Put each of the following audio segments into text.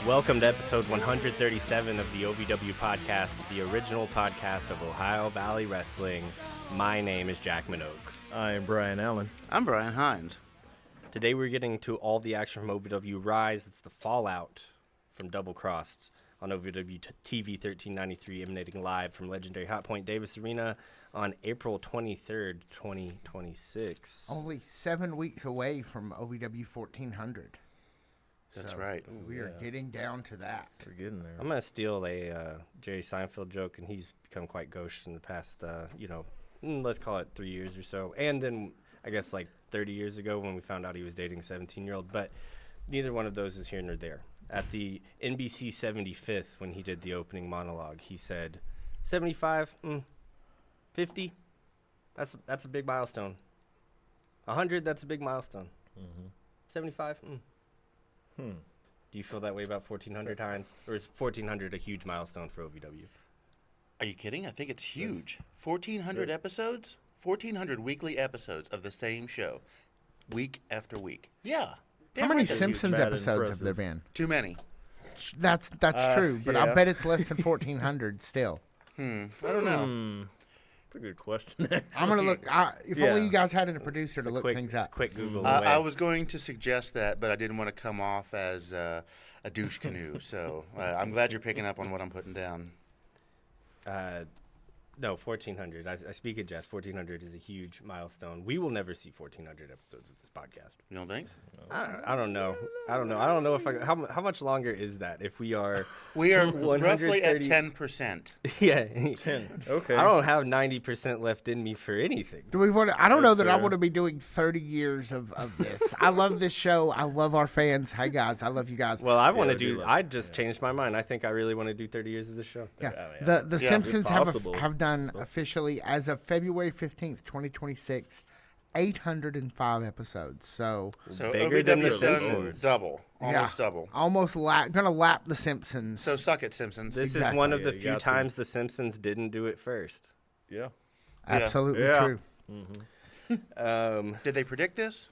Welcome to episode 137 of the OVW podcast, the original podcast of Ohio Valley Wrestling. My name is Jack Minogues. I am Brian Allen. I'm Brian Hines. Today we're getting to all the action from OVW Rise. It's the fallout from Double Crossed on OVWtv 1393, emanating live from legendary Hot Point Davis Arena on April 23rd, 2026. Only 7 weeks away from OVW 1400. That's So right. We are getting down to that. We're getting there. I'm going to steal a Jerry Seinfeld joke, and he's become quite gauche in the past, let's call it 3 years or so. And then I guess like 30 years ago when we found out he was dating a 17-year-old. But neither one of those is here nor there. At the NBC 75th, when he did the opening monologue, he said, 75, 50, that's a big milestone. 100, that's a big milestone. 75, Do you feel that way about 1400, Hines? Or is 1400 a huge milestone for OVW? Are you kidding? I think it's huge. 1,400 episodes? 1,400 weekly episodes of the same show, week after week. Yeah. How many right, that's Simpsons Mad episodes have impressive. there been? Too many. That's true, but I yeah. bet it's less than 1400 still. I don't know. That's a good question. I'm going to look. If only you guys had a producer to look things up. Quick Google away. I was going to suggest that, but I didn't want to come off as a douche canoe. So I'm glad you're picking up on what I'm putting down. No, 1400. I speak of jest. 1400 is a huge milestone. We will never see 1400 episodes of this podcast. You don't think? I don't know. I don't know if how much longer is that if we are We are roughly at 130 10%. yeah. 10. Okay. I don't have 90% left in me for anything. Do we want? I don't know That's that I fair. want to be doing 30 years of this. I love this show. I love our fans. Hey guys, I love you guys. Well, I want to we do do. love I just changed my mind. I think I really want to do 30 years of this show. Yeah, yeah. the Yeah, Simpsons if have possible. have done officially as of February 15th, 2026, 805 episodes. So Bigger than The OVW's done Simpsons. double, almost double. almost gonna lap the Simpsons. So suck it, Simpsons. This Exactly. is one of Yeah, the you few got to. times The Simpsons didn't do it first. Yeah. absolutely Yeah. true. Did they predict this?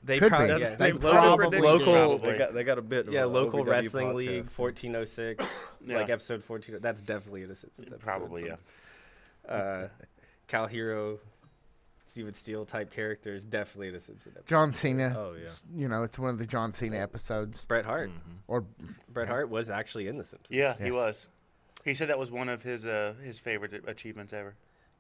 They Could probably, be. yeah, They local, probably did. local, Probably. They got a bit of yeah, a local OVW wrestling podcast. league 1406, Yeah. like episode 14. That's definitely a Simpsons episode. Probably, yeah. Cal Hero, Steven Steele type characters, definitely a Simpsons episode. John Cena. Oh, yeah. You know, it's one of the John Cena episodes. Bret Hart. Or Bret Hart was actually in The Simpsons. Yeah, he Yes. was. He said that was one of his favorite achievements ever.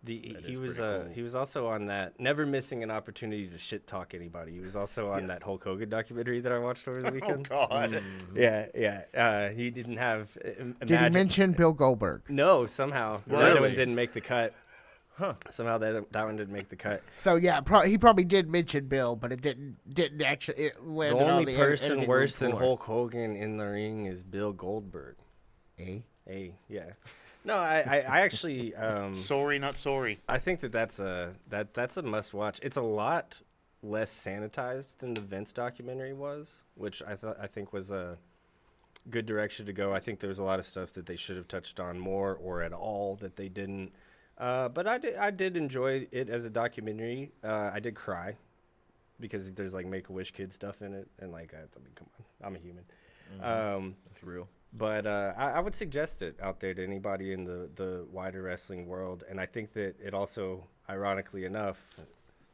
He is was pretty cool. he was also on that, never missing an opportunity to shit talk anybody. He was also on that Hulk Hogan documentary that I watched over the Oh weekend. God. Yeah. He didn't have. did he mention Bill Goldberg? No, somehow that Really? one didn't make the cut. Somehow that one didn't make the cut. So yeah, he probably did mention Bill, but it didn't actually. It The landed on only the person editing worse room than floor. Hulk Hogan in the ring is Bill Goldberg. Eh? Hey, yeah. No, I actually Sorry, not sorry. I think that's a must watch. It's a lot less sanitized than the Vince documentary was, which I think was a good direction to go. I think there was a lot of stuff that they should have touched on more or at all that they didn't. But I did enjoy it as a documentary. I did cry because there's like Make-A-Wish kid stuff in it, and like I mean, come on, I'm a human. That's real. But I would suggest it out there to anybody in the wider wrestling world. And I think that it also, ironically enough,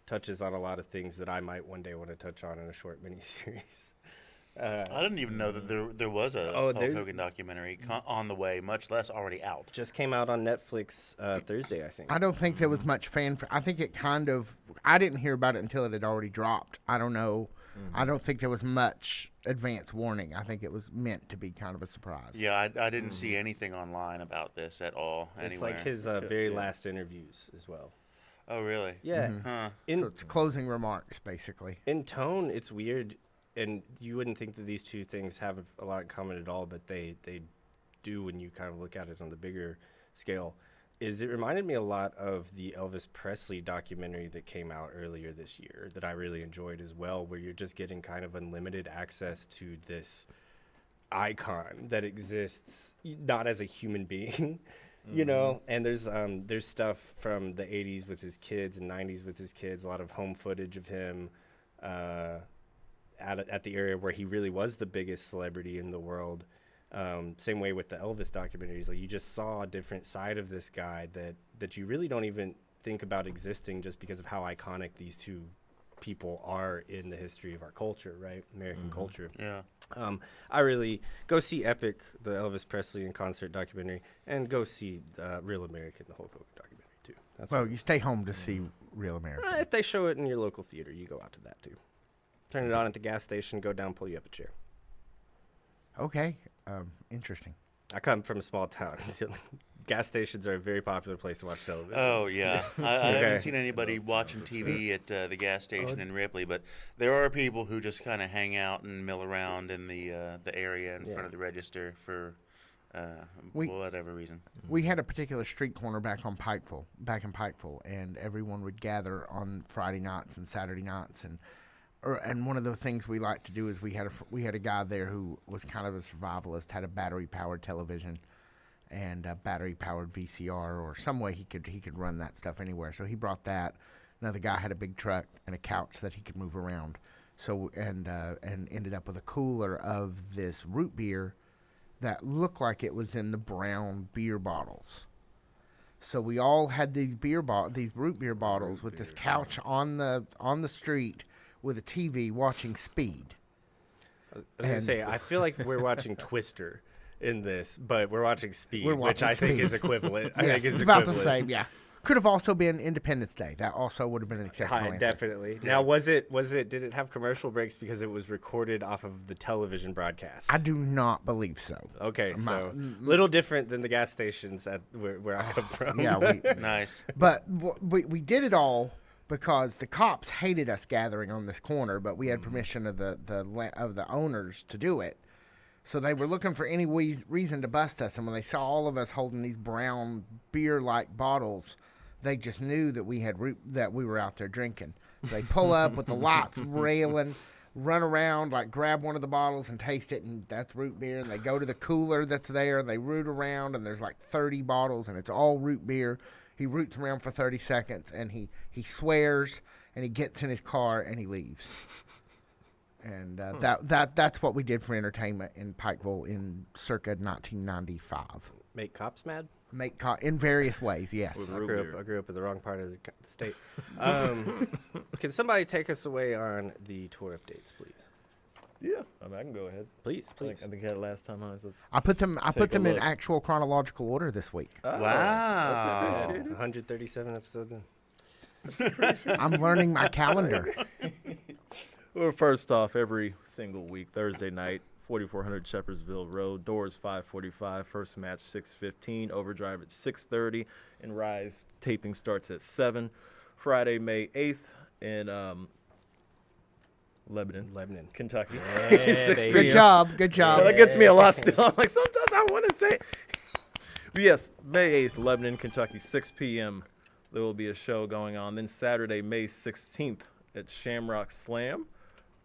touches on a lot of things that I might one day want to touch on in a short miniseries. I didn't even know that there was a Oh, Hulk there's- Hogan documentary on the way, much less already out. Just came out on Netflix Thursday, I think. I don't think there was much I think it kind of. I didn't hear about it until it had already dropped. I don't know. I don't think there was much advance warning. I think it was meant to be kind of a surprise. Yeah, I didn't see anything online about this at all. It's anywhere. like his very last interviews as well. Oh, really? Yeah. Huh. In, So it's closing remarks, basically. in tone, it's weird. And you wouldn't think that these two things have a lot in common at all, but they do when you kind of look at it on the bigger scale. It reminded me a lot of the Elvis Presley documentary that came out earlier this year that I really enjoyed as well, where you're just getting kind of unlimited access to this icon that exists not as a human being, you know, and there's stuff from the 80s with his kids and 90s with his kids, a lot of home footage of him at the area where he really was the biggest celebrity in the world. Same way with the Elvis documentaries. Like, you just saw a different side of this guy that you really don't even think about existing just because of how iconic these two people are in the history of our culture, right? American culture. Yeah. I really go see Epic, the Elvis Presley in concert documentary, and go see Real American, the Hulk Hogan documentary too. That's Well, you stay home to see Real America. if they show it in your local theater, you go out to that too. Turn it on at the gas station, go down, pull you up a chair. Okay, interesting. I come from a small town. Gas stations are a very popular place to watch television. Oh yeah, I Okay. haven't seen anybody watching TV at the gas station in Ripley, but there are people who just kind of hang out and mill around in the area in front of the register for whatever reason. We had a particular street corner back in Pikeville, and everyone would gather on Friday nights and Saturday nights, and one of the things we liked to do is we had a guy there who was kind of a survivalist, had a battery powered television and a battery powered VCR, or some way he could run that stuff anywhere. So he brought that. Another guy had a big truck and a couch that he could move around. So and ended up with a cooler of this root beer that looked like it was in the brown beer bottles. So we all had these root beer bottles with this couch on the street with a TV watching Speed. I was gonna say, I feel like we're watching Twister in this, but we're watching Speed, which I think is equivalent. I Yes, think it's about the same. Yeah, could have also been Independence Day. That also would have been an acceptable answer. Definitely. Now, did it have commercial breaks because it was recorded off of the television broadcast? I do not believe so. Okay, so little different than the gas stations at where I come from. Yeah, Nice. but we did it all because the cops hated us gathering on this corner, but we had permission of the owners to do it. So they were looking for any reason to bust us, and when they saw all of us holding these brown beer-like bottles, they just knew that we were out there drinking. So they pull up with the lights railing, run around, like grab one of the bottles and taste it, and that's root beer. And they go to the cooler that's there, and they root around, and there's like 30 bottles, and it's all root beer. He roots around for 30 seconds, and he swears, and he gets in his car, and he leaves. And that's what we did for entertainment in Pikeville in circa 1995. Make cops mad? In various ways, yes. I grew up in the wrong part of the state. Can somebody take us away on the tour updates, please? Yeah, I can go ahead. Please. I think I had it last time on. So I put them in look. actual chronological order this week. Wow. 137 episodes in. I'm learning my calendar. Well, first off, every single week, Thursday night, 4400 Shepherdsville Road, doors 5:45, first match 6:15, overdrive at 6:30, and Rise taping starts at 7. Friday, May 8th, in Lebanon, Kentucky. Yeah, 6 baby. Good job. That gets me a lot still. I'm like, sometimes I want to say. But yes, May 8th, Lebanon, Kentucky, 6 p.m. There will be a show going on. Then Saturday, May 16th at Shamrock Slam.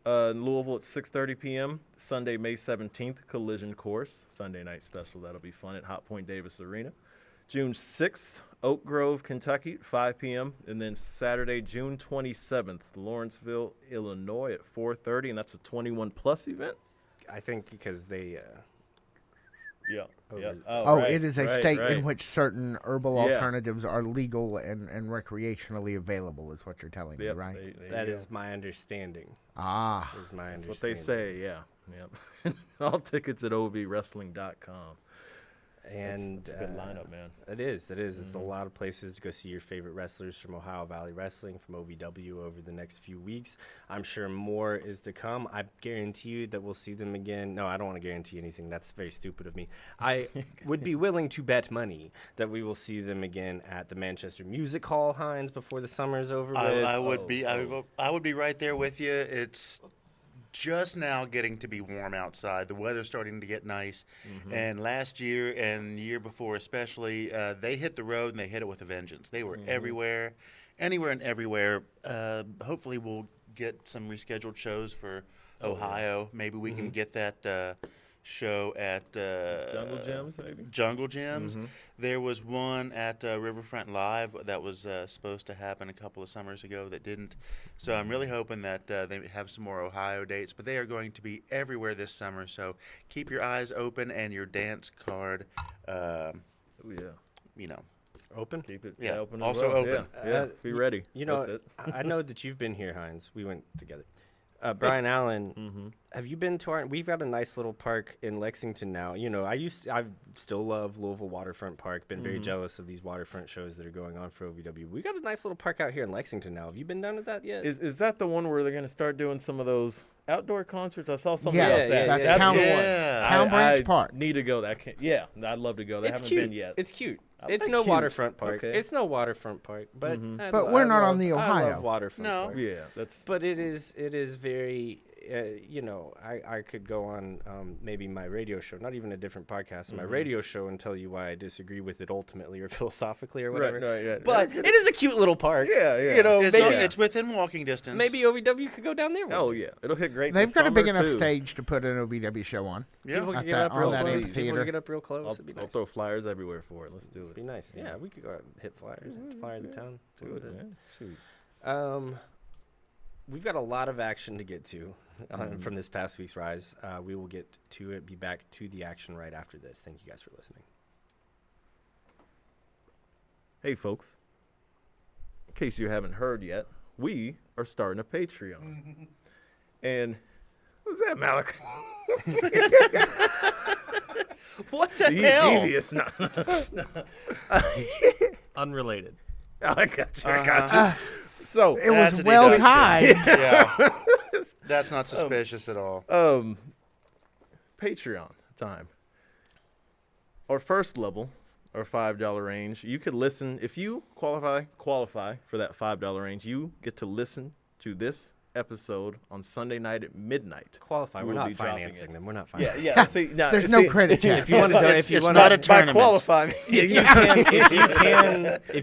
In Louisville at 6:30 p.m. Sunday, May 17th, Collision Course. Sunday night special. That'll be fun at Hot Point Davis Arena. June 6th, Oak Grove, Kentucky, 5 p.m. And then Saturday, June 27th, Lawrenceville, Illinois at 4:30. And that's a 21-plus event. I think because they... Yeah. Right, it is a state right. in which certain herbal alternatives are legal and recreationally available, is what you're telling me, right? That is my understanding. That's That's what they say, yeah. Yep. All tickets at OVWrestling.com. And that's a good lineup, man. It is. It's a lot of places to go see your favorite wrestlers from Ohio Valley Wrestling, from OVW over the next few weeks. I'm sure more is to come. I guarantee you that we'll see them again. No, I don't want to guarantee anything. That's very stupid of me. I would be willing to bet money that we will see them again at the Manchester Music Hall, Hines, before the summer's over with. I would be right there with you. It's just now getting to be warm outside. The weather's starting to get nice. And last year and the year before especially, they hit the road and they hit it with a vengeance. They were everywhere, anywhere and everywhere. Hopefully we'll get some rescheduled shows for Ohio. Maybe we can get that show at Jungle Gems, maybe? Jungle Gems. There was one at Riverfront Live that was supposed to happen a couple of summers ago that didn't. So I'm really hoping that they have some more Ohio dates. But they are going to be everywhere this summer. So keep your eyes open and your dance card, Open? Keep it Yeah, open. also as well. open. Yeah. Be ready. You know, That's it. I know that you've been here, Hines. We went together. Brian Allen, have you been to our? We've got a nice little park in Lexington now. You know, I still love Louisville Waterfront Park. Been very jealous of these waterfront shows that are going on for OVW. We got a nice little park out here in Lexington now. Have you been down to that yet? Is that the one where they're going to start doing some of those outdoor concerts? I saw something Yeah, about that. that's That's Town- the one. Yeah. Town Branch I Park. Need to go. Yeah, I'd love to go. They It's haven't cute. been yet. It's cute. I It's like no cute. waterfront park. Okay. It's no waterfront park, but But we're not on the I Ohio. love waterfront No. park. Yeah, that's. But it is very, I could go on maybe my radio show, not even a different podcast, my radio show and tell you why I disagree with it ultimately or philosophically or whatever. Right, yeah. But it is a cute little park. Yeah, yeah. You know, It's within walking distance. maybe OVW could go down there. one Oh day. yeah, it'll hit great. They've this got a big summer, enough too. stage to put an OVW show on. Yeah. People At could get that- up on real that close. amphitheater. People could get up real close. I'll It'd be nice. throw flyers everywhere for it. Let's do It'd it. be nice. Yeah, we could go out and hit flyers. Hit the flyer of the town. Do it, man. Shoot. We've got a lot of action to get to from this past week's Rise. We will get to it, be back to the action right after this. Thank you guys for listening. Hey, folks. In case you haven't heard yet, we are starting a Patreon. And what's that, Malik? What the hell? Devious. No. Unrelated. I got you. I got you. So, It That's was a well deduction. timed. Yeah. That's not suspicious at all. Patreon time. Our first level, our $5 range, you could listen. If you qualify for that $5 range, you get to listen to this episode on Sunday night at midnight. Qualify. We We're will not be dropping financing it. them. We're not financing. Yeah. See, now, There's no credit check. If you want to, It's if not a to, tournament. qualify, if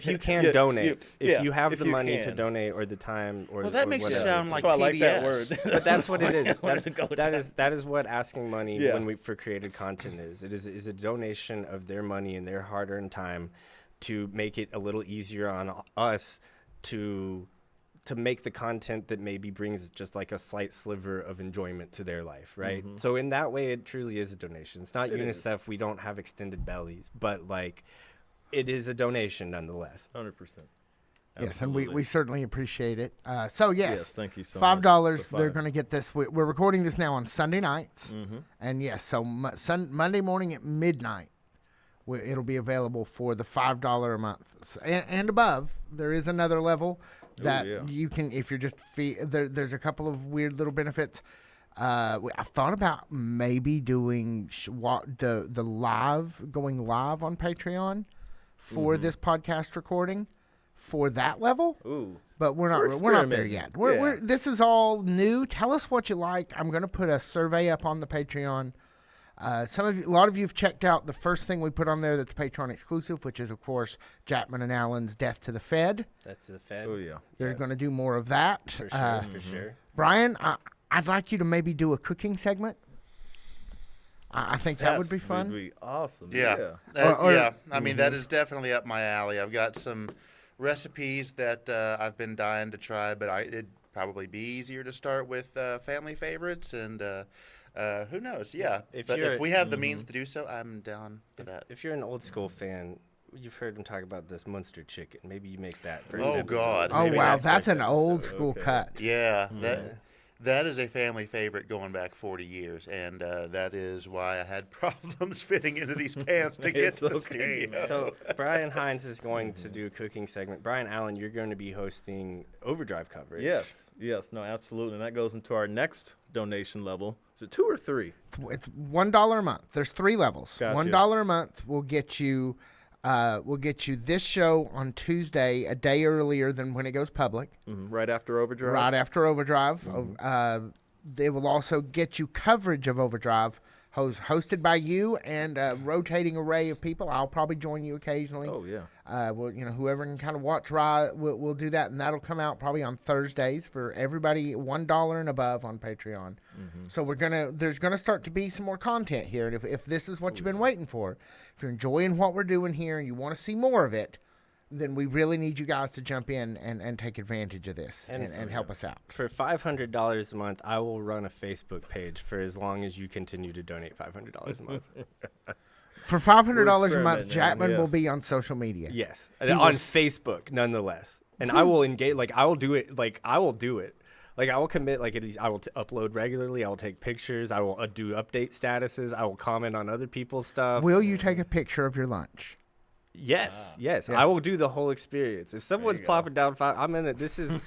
you can donate, yeah, if you have if the you money to can. donate or the time or Well, that or makes it whatever. sound like That's why I like that PBS. word. But that's what it is. wanted to go with That is what asking money Yeah. when we for created content is. It is a donation of their money and their hard-earned time to make it a little easier on us to make the content that maybe brings just like a slight sliver of enjoyment to their life, right? So in that way, it truly is a donation. It's not UNICEF. We don't have extended bellies, but like it is a donation nonetheless. 100%. Yes, and we certainly appreciate it. So Yes, thank you so much. $5. for They're five. going to get this. We're recording this now on Sunday nights, and yes, so Monday morning at midnight, it'll be available for the $5 a month and above. There is another level that yeah. you can, if you're just there's a couple of weird little benefits. I've thought about maybe doing the going live on Patreon for this podcast recording for that level. Ooh. But we're not there experimenting. yet. Yeah. This is all new. Tell us what you like. I'm going to put a survey up on the Patreon. A lot of you have checked out the first thing we put on there that's Patreon exclusive, which is, of course, Jackman and Allen's Death to the Fed. That's the Fed. Oh, yeah. They're going to do more of that. For sure, for sure. Brian, I'd like you to maybe do a cooking segment. I think that would be fun. Would be awesome. Yeah. Or- Yeah. I mean, that is definitely up my alley. I've got some recipes that I've been dying to try, but it'd probably be easier to start with family favorites and who knows? Yeah. But if we have the means to do so, I'm down for that. If you're an old school fan, you've heard him talk about this Munster chicken. Maybe you make that first Oh, episode. God. Oh, Maybe wow. next That's first an old episode. school Okay. cut. Yeah. That is a family favorite going back 40 years, and that is why I had problems fitting into these pants to get to the okay, studio. So Brian Hines is going to do a cooking segment. Brian Allen, you're going to be hosting Overdrive coverage. Yes. No, absolutely. And that goes into our next donation level. Is it 2 or 3? It's $1 a month. There's 3 levels. Gotcha. $1 a month will get you this show on Tuesday a day earlier than when it goes public. Right after Overdrive? Right after Overdrive. They will also get you coverage of Overdrive hosted by you and a rotating array of people. I'll probably join you occasionally. Oh yeah. Well, whoever can kind of watch Raw, we'll do that, and that'll come out probably on Thursdays for everybody $1 and above on Patreon. So there's gonna start to be some more content here, and if this is what you've been waiting for, if you're enjoying what we're doing here and you want to see more of it, then we really need you guys to jump in and take advantage of this and help us out. For $500 a month, I will run a Facebook page for as long as you continue to donate $500 a month. For $500 a month, experimenting, Jackman will yes. be on social media. Yes, on Facebook, nonetheless. And I will engage. Like I will do it. Like I will do it. Like I will commit. Like it is. I will upload regularly. I will take pictures. I will do update statuses. I will comment on other people's stuff. Will you take a picture of your lunch? Yes. Yes. I will do the whole experience. If someone's plopping down I'm in it. This is.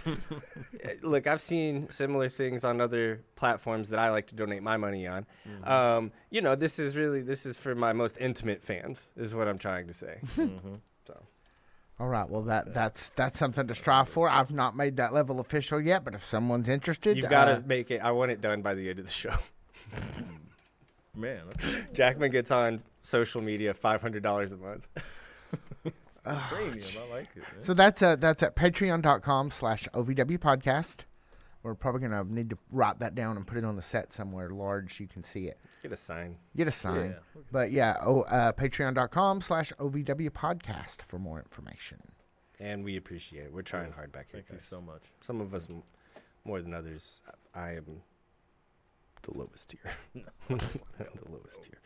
Look, I've seen similar things on other platforms that I like to donate my money on. This is for my most intimate fans. Is what I'm trying to say. So. All right. Well, that's something to strive for. I've not made that level official yet, but if someone's interested, You've got to make it. I want it done by the end of the show. Man. Okay. Jackman gets on social media $500 a month. Premium. I like it. Man. So that's at patreon.com/OVW podcast. We're probably going to need to write that down and put it on the set somewhere large. You can see it. Get a sign. Get a sign. Yeah. But yeah, patreon.com/OVW podcast for more information. And we appreciate it. We're trying hard back here. Thank you guys. so much. Some of us more than others. I am the lowest tier. The lowest tier.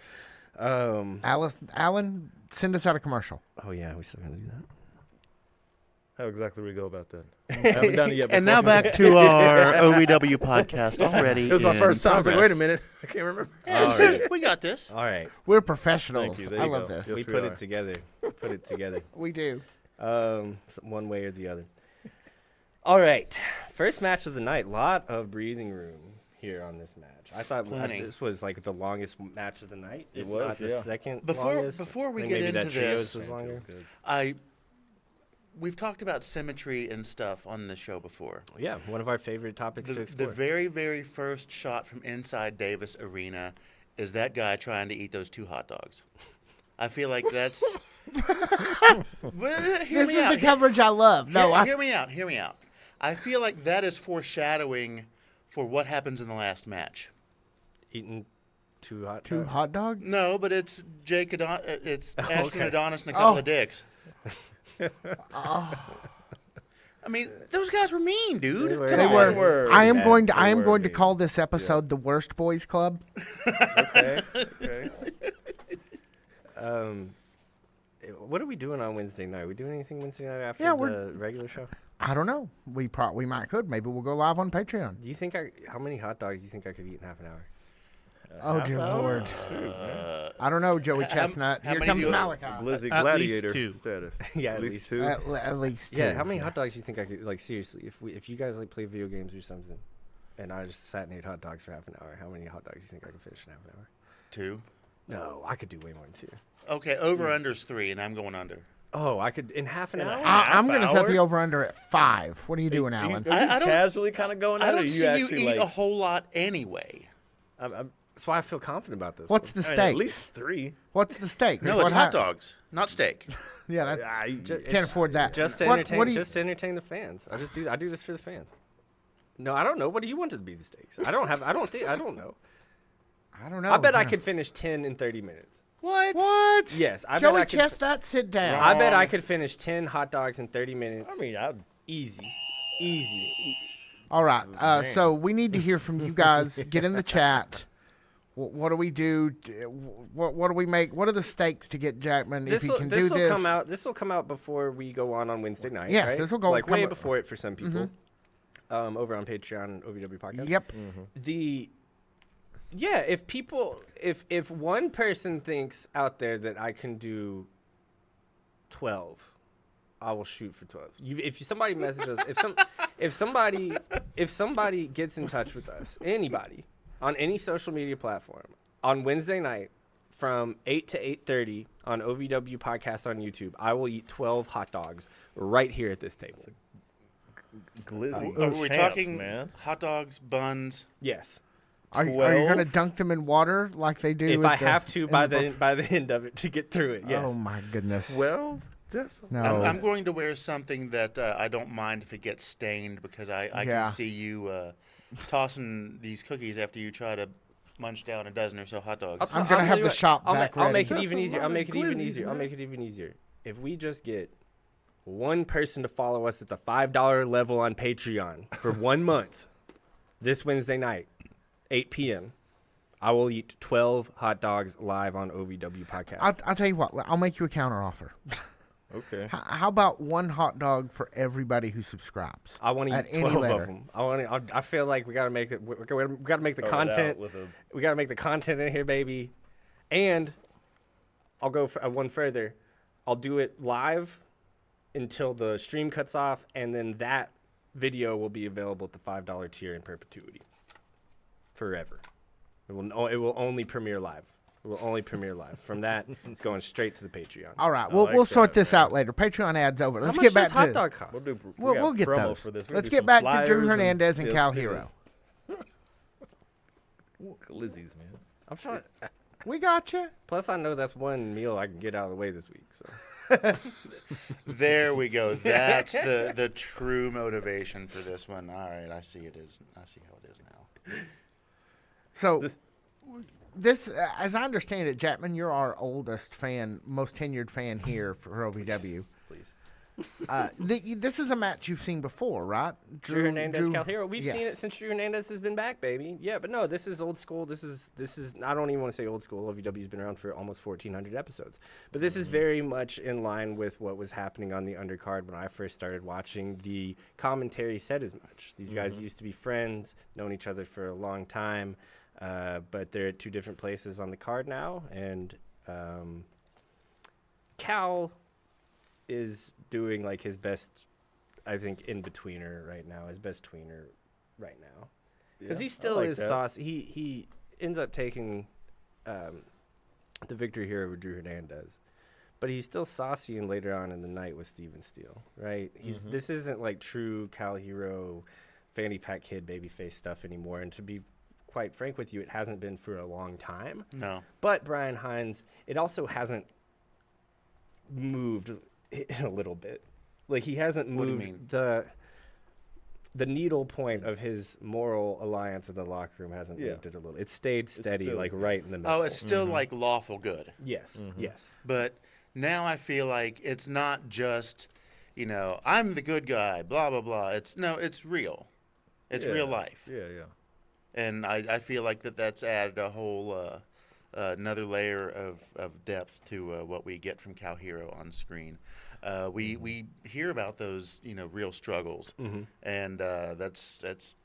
Alan, send us out a commercial. Oh, yeah. We still going to do that? How exactly we go about that? I haven't done it yet. And now back to our OVW podcast already. It was my in first time. I was like, progress. wait a minute. I can't remember. Yeah, we got this. All right. We're professionals. Thank you. There I you love go. this. Yes, we we put are. it together. We do. One way or the other. All right. First match of the night. Lot of breathing room here on this match. I thought Plenty. this was like the longest match of the night. It if was, not the yeah. second Before longest. we I think get maybe into that trios this, was longer. We've talked about symmetry and stuff on the show before. Yeah, one of our favorite topics to The explore. very, very first shot from inside Davis Arena is that guy trying to eat those 2 hot dogs. I feel like that's. This is the coverage I love. No, Hear me out. Hear me out. I feel like that is foreshadowing for what happens in the last match. Eating 2 hot two dogs? hot dogs. No, but it's it's Ashton okay. Adonis and a couple Oh. of dicks. I mean, those guys were mean, dude. They were. Come They on. were. I am bad. going to. They I am were going to mean. call this episode the Worst Boys Club. Okay. What are we doing on Wednesday night? We doing anything Wednesday night after Yeah, the regular show? I don't know. We might could. Maybe we'll go live on Patreon. Do you think how many hot dogs do you think I could eat in half an hour? Oh dear Lord. I don't know, Joey Chestnut. how Here many comes do you- Malachi. Blizzy At Gladiator least 2. status. Yeah, At at least least 2. At least two. Yeah, how many hot dogs do you think I could seriously? If you guys play video games or something, and I just sat and ate hot dogs for half an hour, how many hot dogs do you think I could finish in half an hour? 2. No, I could do way more than 2. Okay, over/under's 3, and I'm going under. Oh, I could in half an hour. I'm going to set hour? the over under at 5. What are you doing, Alan? I don't- casually kind of going I at it, or don't you see you actually eat like, a whole lot anyway. I'm, That's why I feel confident about this. What's the I mean, steak? at least 3. What's the steak? No, What it's hot hap- dogs, not steak. Yeah, that's, can't afford that. Just to What- entertain, what do you- just to entertain the fans. I do this for the fans. No, I don't know. What do you want to be the steaks? I don't know. I don't know. I bet I could finish 10 in 30 minutes. What? Yes, I Joey bet I could. Chestnut, sit down. I bet I could finish 10 hot dogs in 30 minutes. I mean, I'd Easy. All right. So we need to hear from you guys. Get in the chat. What do we do? What do we make? What are the stakes to get Jackman if he can do this? Come out. This will come out before we go on Wednesday night. Yes, right? this will go- like come way out- before it for some people. Over on Patreon and OVW podcast. Yep. If one person thinks out there that I can do 12, I will shoot for 12. Somebody messages if somebody gets in touch with us, anybody on any social media platform on Wednesday night from 8 to 8:30 on OVW podcast on YouTube, I will eat 12 hot dogs right here at this table. glizzy. Are we champ, talking man? hot dogs, buns? Yes. Are you going to 12? dunk them in water like they do? If I have to in by the end of it to get through it, yes. Oh my goodness! 12? That's No. I'm going to wear something that I don't mind if it gets stained because I Yeah. can see you tossing these cookies after you try to munch down a dozen or so hot dogs. I'm gonna have the shop I'll back I'll ready. make it That's even a easier. lot I'll of make it even glizzies, easier. I'll man. make it even easier. If we just get one person to follow us at the $5 level on Patreon for 1 month, this Wednesday night, 8 p.m., I will eat 12 hot dogs live on OVW podcast. I'll tell you what. I'll make you a counter offer. Okay. How about one hot dog for everybody who subscribes? I want to at eat any 12 letter. of them. I feel like we got to make it. We got to make the content. We got to make the content in here, baby. And I'll go for one further. I'll do it live until the stream cuts off, and then that video will be available at the $5 tier in perpetuity, forever. It will only premiere live. It will only premiere live. From that, it's going straight to the Patreon. All right, I we'll like sort that, this man. out later. Patreon ads over. Let's How get much back does hot to. dog cost? We'll get promo those. for this. Let's get back to Drew Hernandez and Cal Hero. Glizzies, man. I'm trying. We got you. Plus, I know that's one meal I can get out of the way this week. So. There we go. That's the true motivation for this one. All right, I see it is. I see how it is now. So, this, as I understand it, Jackman, you're our oldest fan, most tenured fan here for OVW. Please. This is a match you've seen before, right? Drew Hernandez, Cal Hero. We've yes. seen it since Drew Hernandez has been back, baby. Yeah, but no, this is old school. This is. I don't even want to say old school. OVW's been around for almost 1,400 episodes, but this is very much in line with what was happening on the undercard when I first started watching. The commentary said as much. These guys used to be friends, known each other for a long time, but they're at two different places on the card now, and Cal is doing like his best, I think, in-betweener right now, his best tweener right now. Because he still is saucy. He ends up taking the victory here over Drew Hernandez. But he's still saucy and later on in the night with Steven Steele, right? This isn't like true Cal Hero, fanny pack kid, babyface stuff anymore. And to be quite frank with you, it hasn't been for a long time. No. But Brian Hines, it also hasn't moved in a little bit. Like he hasn't What do you moved mean? the needle point of his moral alliance in the locker room hasn't moved it a little. It stayed steady, still- like right in the middle. Oh, it's still like lawful good. yes, yes. But now I feel like it's not just, I'm the good guy, blah, blah, blah. It's real. It's real life. Yeah, yeah. And I feel like that's added a whole another layer of depth to what we get from Cal Hero on screen. We hear about those real struggles, and that's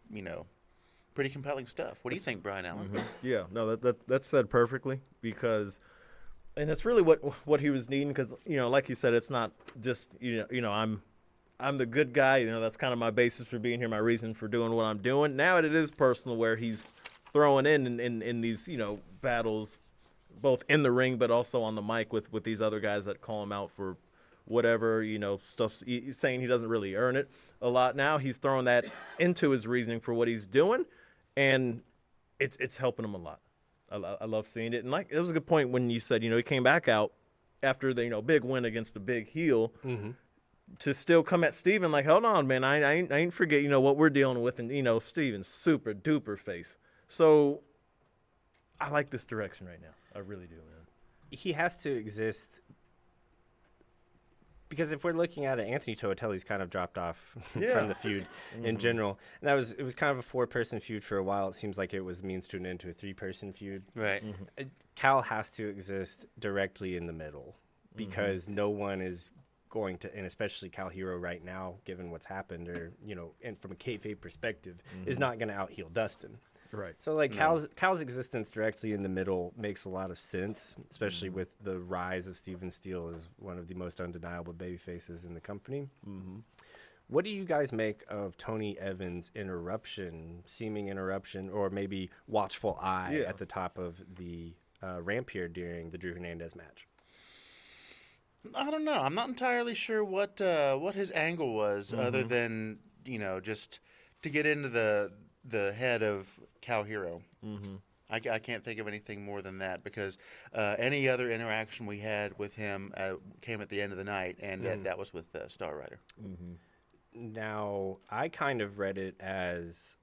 pretty compelling stuff. What do you think, Brian Allen? Yeah, no, that's said perfectly because, and it's really what he was needing because like you said, it's not just I'm the good guy. That's kind of my basis for being here, my reason for doing what I'm doing. Now it is personal, where he's throwing in these battles, both in the ring but also on the mic with these other guys that call him out for whatever stuff, saying he doesn't really earn it a lot. Now he's throwing that into his reasoning for what he's doing, and it's helping him a lot. I love seeing it. And like it was a good point when you said he came back out after the big win against the big heel. To still come at Steven like, hold on, man, I ain't forget, what we're dealing with, and Steven's super duper face. So I like this direction right now. I really do, man. He has to exist because if we're looking at it, Anthony Toatelli's kind of dropped off from the feud in general. And it was kind of a 4-person feud for a while. It seems like it was means to an end to a 3-person feud. Right. Cal has to exist directly in the middle because no one is going to, and especially Cal Hero right now, given what's happened, or and from a kayfabe perspective, is not going to out-heel Dustin. Right. So like Cal's existence directly in the middle makes a lot of sense, especially with the rise of Steven Steele as one of the most undeniable baby faces in the company. What do you guys make of Tony Evans' seeming interruption, or maybe watchful eye at the top of the ramp here during the Drew Hernandez match? I don't know. I'm not entirely sure what his angle was, other than just to get into the head of Cal Hero. Mm-hmm. I can't think of anything more than that because any other interaction we had with him came at the end of the night, and that was with Star Rider. Mm-hmm. Now, I kind of read it as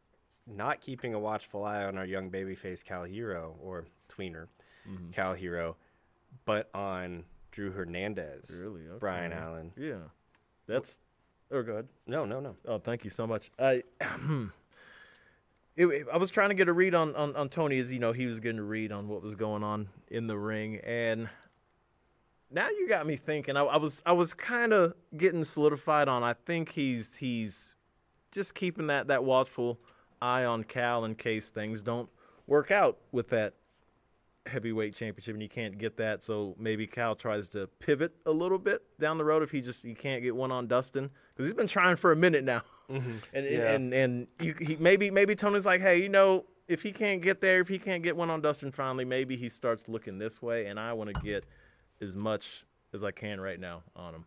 not keeping a watchful eye on our young babyface Cal Hero, or tweener Cal Hero, but on Drew Hernandez. Really? Okay. Brian Allen. Yeah. That's... Oh, go ahead. No. Oh, thank you so much. I was trying to get a read on Tony, as he was getting a read on what was going on in the ring, and now you got me thinking. I was kind of getting solidified on. I think he's just keeping that watchful eye on Cal in case things don't work out with that heavyweight championship, and you can't get that. So maybe Cal tries to pivot a little bit down the road if he can't get one on Dustin, because he's been trying for a minute now. Mm-hmm. And maybe Tony's like, hey, if he can't get there, if he can't get one on Dustin finally, maybe he starts looking this way, and I want to get as much as I can right now on him.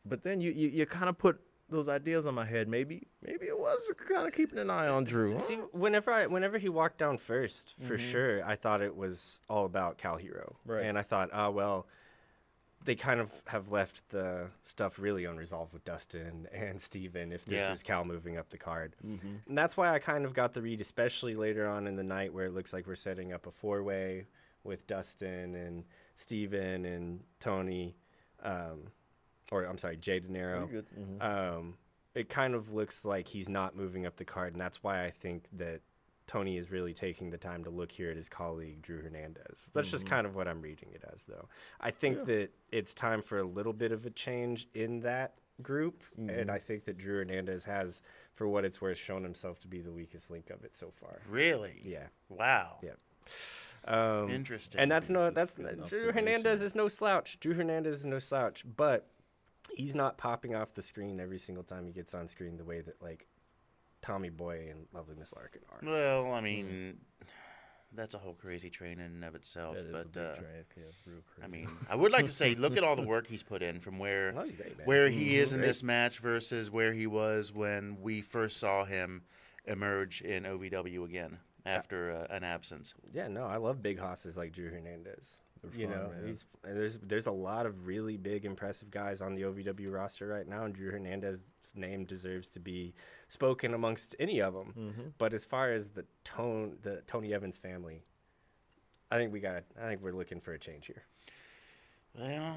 But then you kind of put those ideas on my head. Maybe it was kind of keeping an eye on Drew. Huh? See, whenever he walked down first, for sure, I thought it was all about Cal Hero. Right. And I thought, well, they kind of have left the stuff really unresolved with Dustin and Steven if this is Cal moving up the card. Mm-hmm. And that's why I kind of got the read, especially later on in the night where it looks like we're setting up a four-way with Dustin and Steven and Tony, Jay De Niro. Mm-hmm. It kind of looks like he's not moving up the card, and that's why I think that Tony is really taking the time to look here at his colleague, Drew Hernandez. That's just kind of what I'm reading it as, though. I think that it's time for a little bit of a change in that group, and I think that Drew Hernandez has, for what it's worth, shown himself to be the weakest link of it so far. Really? Yeah. Wow. Yeah. Interesting. And Drew Hernandez is no slouch. But he's not popping off the screen every single time he gets on screen the way that, like, Tommy Boy and Lovely Miss Larkin are. Well, I mean, that's a whole crazy train in and of itself. That is but a big train. Yeah, real crazy. I mean, I would like to say, look at all the work he's put in from where he is in this match versus where he was when we first saw him emerge in OVW again after an absence. Yeah, no, I love big hosses like Drew Hernandez. There's a lot of really big, impressive guys on the OVW roster right now, and Drew Hernandez's name deserves to be spoken amongst any of them. Mm-hmm. But as far as the Tony Evans family, I think we're looking for a change here. Well,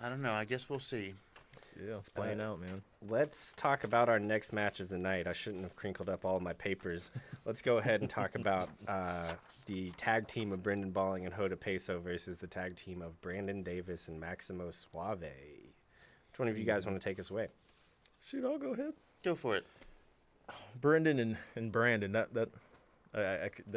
I don't know. I guess we'll see. Yeah, it's playing out, man. Let's talk about our next match of the night. I shouldn't have crinkled up all of my papers. Let's go ahead and talk about the tag team of Brendan Balling and Hoda Peso versus the tag team of Brandon Davis and Maximo Suave. Which one of you guys want to take us away? Shoot, I'll go ahead. Go for it. Brendan and Brandon, that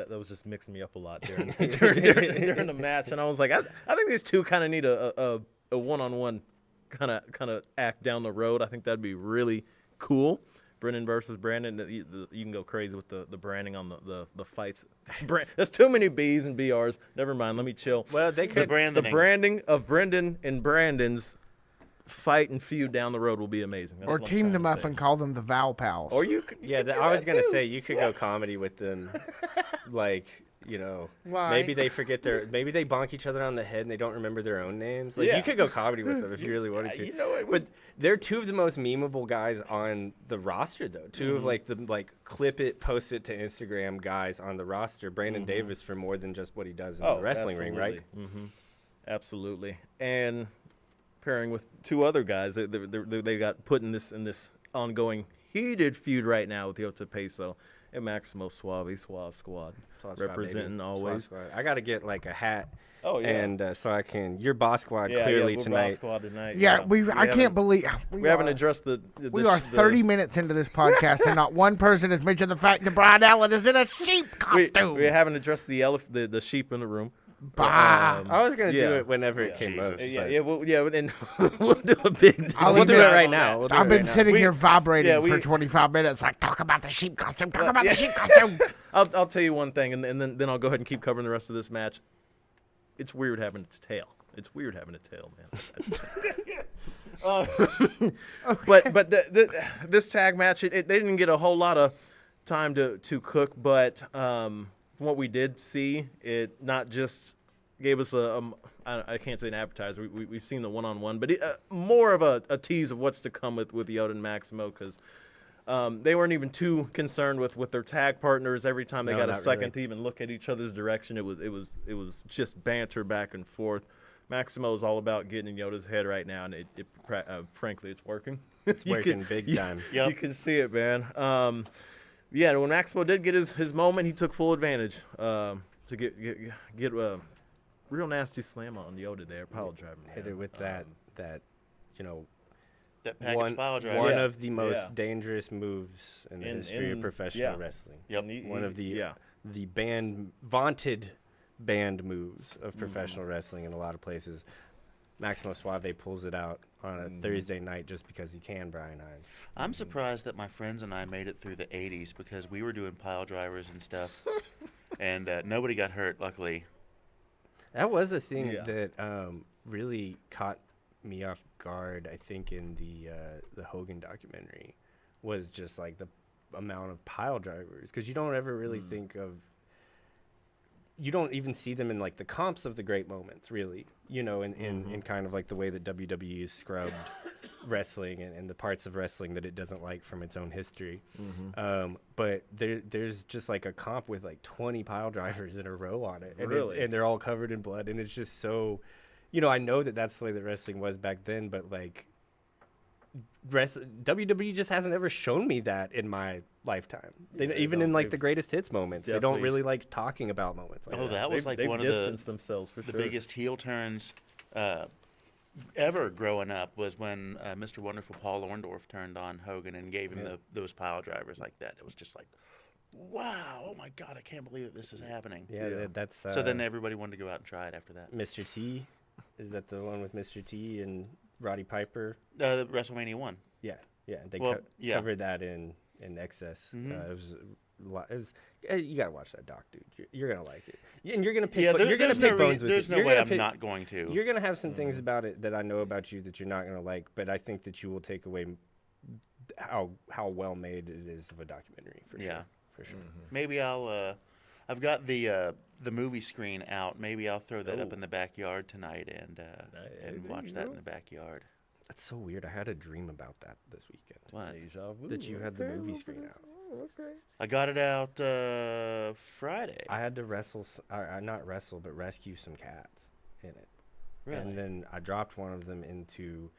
was just mixing me up a lot during the match, and I was like, I think these two kind of need a one-on-one kind of act down the road. I think that'd be really cool. Brendan versus Brandon. You can go crazy with the branding on the fights. That's too many B's and BRs. Never mind. Let me chill. Well, they could. The branding of Brendan and Brandon's fight and feud down the road will be amazing. That's or team them up and call them the Val Pals. Or you could. I was gonna say you could go comedy with them, like. Why? Maybe they bonk each other on the head and they don't remember their own names. Like you could go comedy with them if you really wanted to. But they're two of the most memeable guys on the roster, though. Two of the clip it, post it to Instagram guys on the roster. Brandon Davis for more than just what he does in the wrestling ring, right? Mm-hmm. Absolutely. And pairing with two other guys, they got put in this ongoing heated feud right now with Hoda Peso and Maximo Suave Squad. Representing baby. always. Squad. I got to get like a hat. Oh, yeah. And so I can. Your Boss Squad clearly we're tonight. Boss Squad tonight. Yeah, I can't believe we haven't addressed the. We are 30 minutes into this podcast, and not one person has mentioned the fact that Brian Allen is in a sheep costume. We haven't addressed the sheep in the room. Bah. I was gonna do it whenever it came up. And we'll do a big. We'll do it right now. I've been sitting here vibrating for 25 minutes, like talk about the sheep costume. Talk about the sheep costume. I'll tell you one thing, and then I'll go ahead and keep covering the rest of this match. It's weird having a tail. It's weird having a tail, man. But this tag match, they didn't get a whole lot of time to cook, but from what we did see, it not just gave us I can't say an appetizer. We've seen the one-on-one, but more of a tease of what's to come with Yoda and Maximo, because they weren't even too concerned with their tag partners. Every time they got a second to even look at each other's direction, it was just banter back and forth. Maximo is all about getting in Yoda's head right now, and frankly, it's working. It's working big time. You can see it, man. Yeah, when Maximo did get his moment, he took full advantage to get a real nasty slam on Yoda there, pile driving. Hit it with that you know, That package pile driver. one of the most dangerous moves in the history of professional wrestling. Yep. One of the vaunted banned moves of professional wrestling in a lot of places. Maximo Suave pulls it out on a Thursday night just because he can, Brian Hines. I'm surprised that my friends and I made it through the 80s because we were doing pile drivers and stuff, and nobody got hurt, luckily. That was a thing that really caught me off guard, I think, in the Hogan documentary, was just like the amount of pile drivers, because you don't ever really think of, you don't even see them in like the comps of the great moments, really, you know, in kind of like the way that WWE is scrubbed wrestling and the parts of wrestling that it doesn't like from its own history. But there's just like a comp with like 20 pile drivers in a row on it, and and they're all covered in blood, and it's just so, you know, I know that that's the way that wrestling was back then, but like WWE just hasn't ever shown me that in my lifetime. Even in like the greatest hits moments, they don't really like talking about moments like that. That was like one of themselves for the biggest heel turns ever growing up, was when Mr. Wonderful Paul Orndorff turned on Hogan and gave him those pile drivers like that. It was just like, wow, oh my God, I can't believe that this is happening. That's so then everybody wanted to go out and try it after that. Mr. T, is that the one with Mr. T and Roddy Piper? WrestleMania 1. Yeah. They covered that in excess. It was a lot. It was, you gotta watch that doc, dude. You're gonna like it, and you're gonna pick. You're gonna pick bones with it. There's no way I'm not going to. You're gonna have some things about it that I know about you that you're not gonna like, but I think that you will take away how well made it is of a documentary for sure. For sure. Maybe I'll. I've got the movie screen out. Maybe I'll throw that up in the backyard tonight and watch that in the backyard. That's so weird. I had a dream about that this weekend. What? That you had the movie screen out. I got it out Friday. I had to not wrestle, but rescue some cats in it. Really? And then I dropped one of them into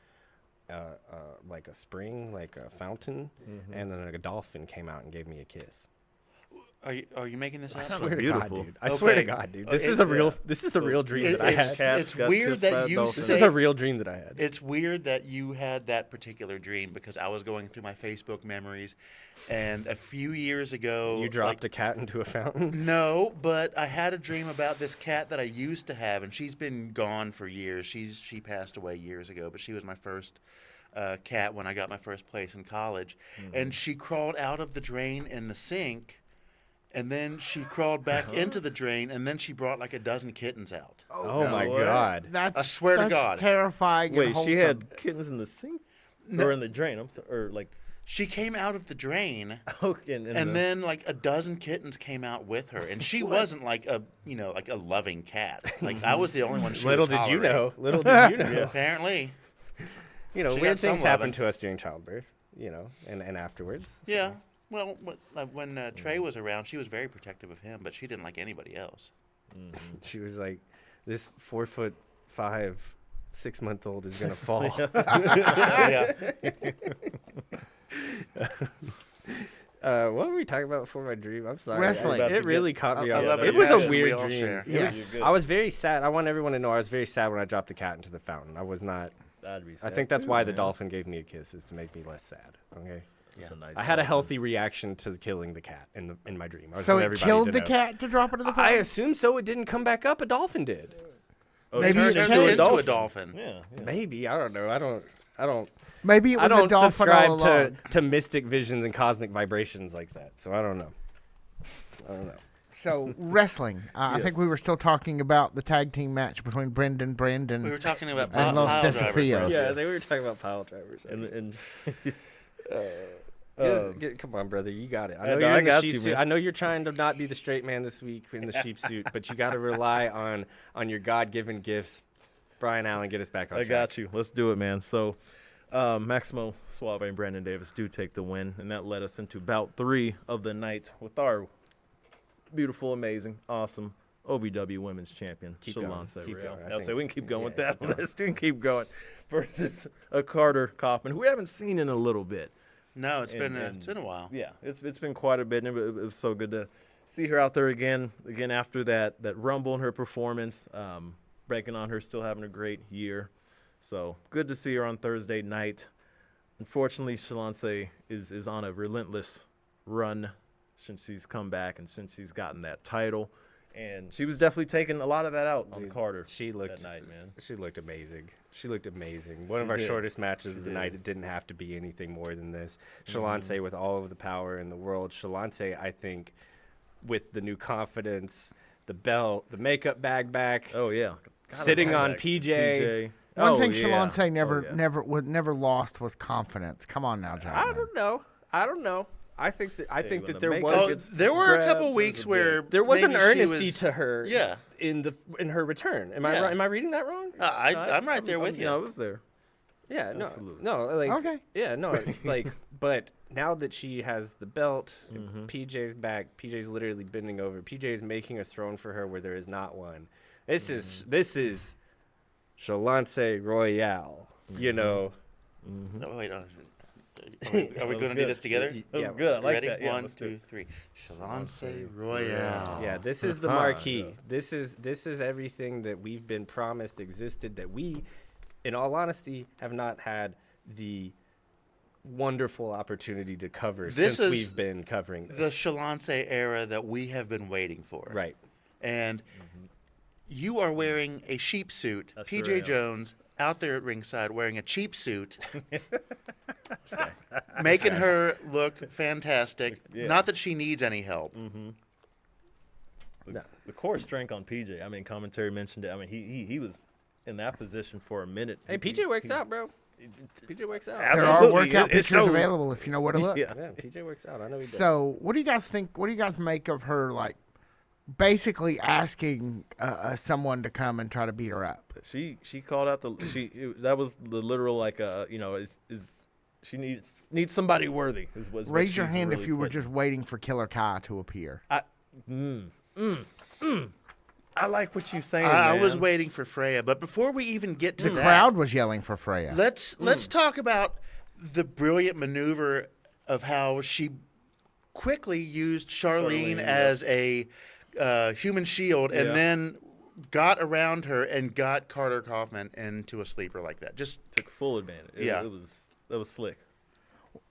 like a spring, like a fountain, and then a dolphin came out and gave me a kiss. Are you making this up? I swear to God, dude. I swear to God, dude. This is a real dream that I had. It's weird that you say, this is a real dream that I had. It's weird that you had that particular dream, because I was going through my Facebook memories, and a few years ago, you dropped a cat into a fountain. No, but I had a dream about this cat that I used to have, and she's been gone for years. She passed away years ago, but she was my first cat when I got my first place in college, and she crawled out of the drain in the sink. And then she crawled back into the drain, and then she brought like a dozen kittens out. Oh my God! I swear to God, that's terrifying. Wait, she had kittens in the sink or in the drain? I'm sorry, or like she came out of the drain, and then like a dozen kittens came out with her, and she wasn't like a loving cat. Like I was the only one. Little did you know. Apparently, weird things happen to us during childbirth. And afterwards. Yeah. Well, when Trey was around, she was very protective of him, but she didn't like anybody else. She was like, "This 4'5", 6-month-old is gonna fall." What were we talking about before my dream? I'm sorry. Wrestling. It really caught me off. It was a weird dream. Yes. I was very sad. I want everyone to know I was very sad when I dropped the cat into the fountain. I was not. I think that's why the dolphin gave me a kiss, is to make me less sad. Okay. Yeah. I had a healthy reaction to killing the cat in my dream. So it killed the cat to drop it in the fountain? I assume so. It didn't come back up. A dolphin did. Maybe it turned into a dolphin. Yeah. Maybe. I don't know. I don't. Maybe it was a dolphin all subscribe along. to mystic visions and cosmic vibrations like that. So I don't know. So wrestling. I think we were still talking about the tag team match between Brandon. We were talking about and Los pile drivers. Desafios. Yeah, they were talking about pile drivers. and Come on, brother, you got it. I Yeah, know no, you're I in the got sheep you, suit. man. I know you're trying to not be the straight man this week in the sheep suit, but you got to rely on your God-given gifts. Brian Allen, get us back on I track. got you. Let's do it, man. So, Maximo Suave and Brandon Davis do take the win, and that led us into bout 3 of the night with our beautiful, amazing, awesome OVW Women's Champion, Keep going. Shalonce Keep Real. going. I I'll say think- we can keep going yeah, with that keep going. list. We can keep going versus a Carter Kaufman, who we haven't seen in a little bit. No, it's And- been a while. Yeah, it's been quite a bit, and it was so good to see her out there again after that rumble in her performance, breaking on her, still having a great year. So good to see her on Thursday night. Unfortunately, Shalonce is on a relentless run since she's come back and since she's gotten that title, and she was definitely taking a lot of that out on Dude, Carter. she looked that night, man. She looked amazing. She looked amazing. One of She our did. shortest matches of the did. night. It didn't have to be anything more than this. Shalonce with all of the power in the world. Shalonce, I think, with the new confidence, the belt, the makeup bag back, Oh yeah, sitting on Back. PJ. One Oh, thing yeah. Shalonce Oh, yeah. never lost was confidence. Come on now, John. I don't know. I think that when the there makeup was gets There were a grabbed, couple there's weeks a where there was an maybe she earnesty was- to her. Yeah. In her return. Am I Yeah. right? Am I reading that wrong? I'm right there with you. Yeah, I was there. Yeah, Absolutely. no, like Okay. Yeah, no, like, but now that she has the belt, Mm-hmm. PJ's back. PJ's literally bending over. PJ's making a throne for her where there is not one. This Mm-hmm. is Shalonce Royale. You know, No, wait, are we going to do good. this together? That was Yeah. good. I like Ready? that. Yeah, 1, let's do 2, it. 3. Shalonce Royale. yeah, this is the Uh-huh, marquee. yeah. This is everything that we've been promised existed. That we, in all honesty, have not had the wonderful opportunity to cover This since is we've been covering The this. Shalonce era that we have been waiting for. Right. And you are wearing a sheep suit. That's sure I PJ am. Jones out there at ringside wearing a cheap suit, making her look fantastic. Yeah. Not that she needs any help. The core strength on PJ. I mean, commentary mentioned it. I mean, he was in that position for a minute. Hey, PJ works out, bro. PJ works out. There are Absolutely. workout It pictures shows. available if you know where to look. Yeah. Yeah, PJ works out. I know he does. So, what do you guys think? What do you guys make of her, like, basically asking someone to come and try to beat her up? She called out that was the literal like is she needs somebody worthy is what Raise your she's hand really if you were putting. just waiting for Killer Kai to appear. I like what you're saying. I man. was waiting for Freya, but before we even get to The that, crowd was yelling for Freya. let's talk about the brilliant maneuver of how she quickly used Charlene, Charlene, yeah. as a human shield, and Yeah. then got around her and got Carter Kaufman into a sleeper like that. Just took full advantage. Yeah. That was slick.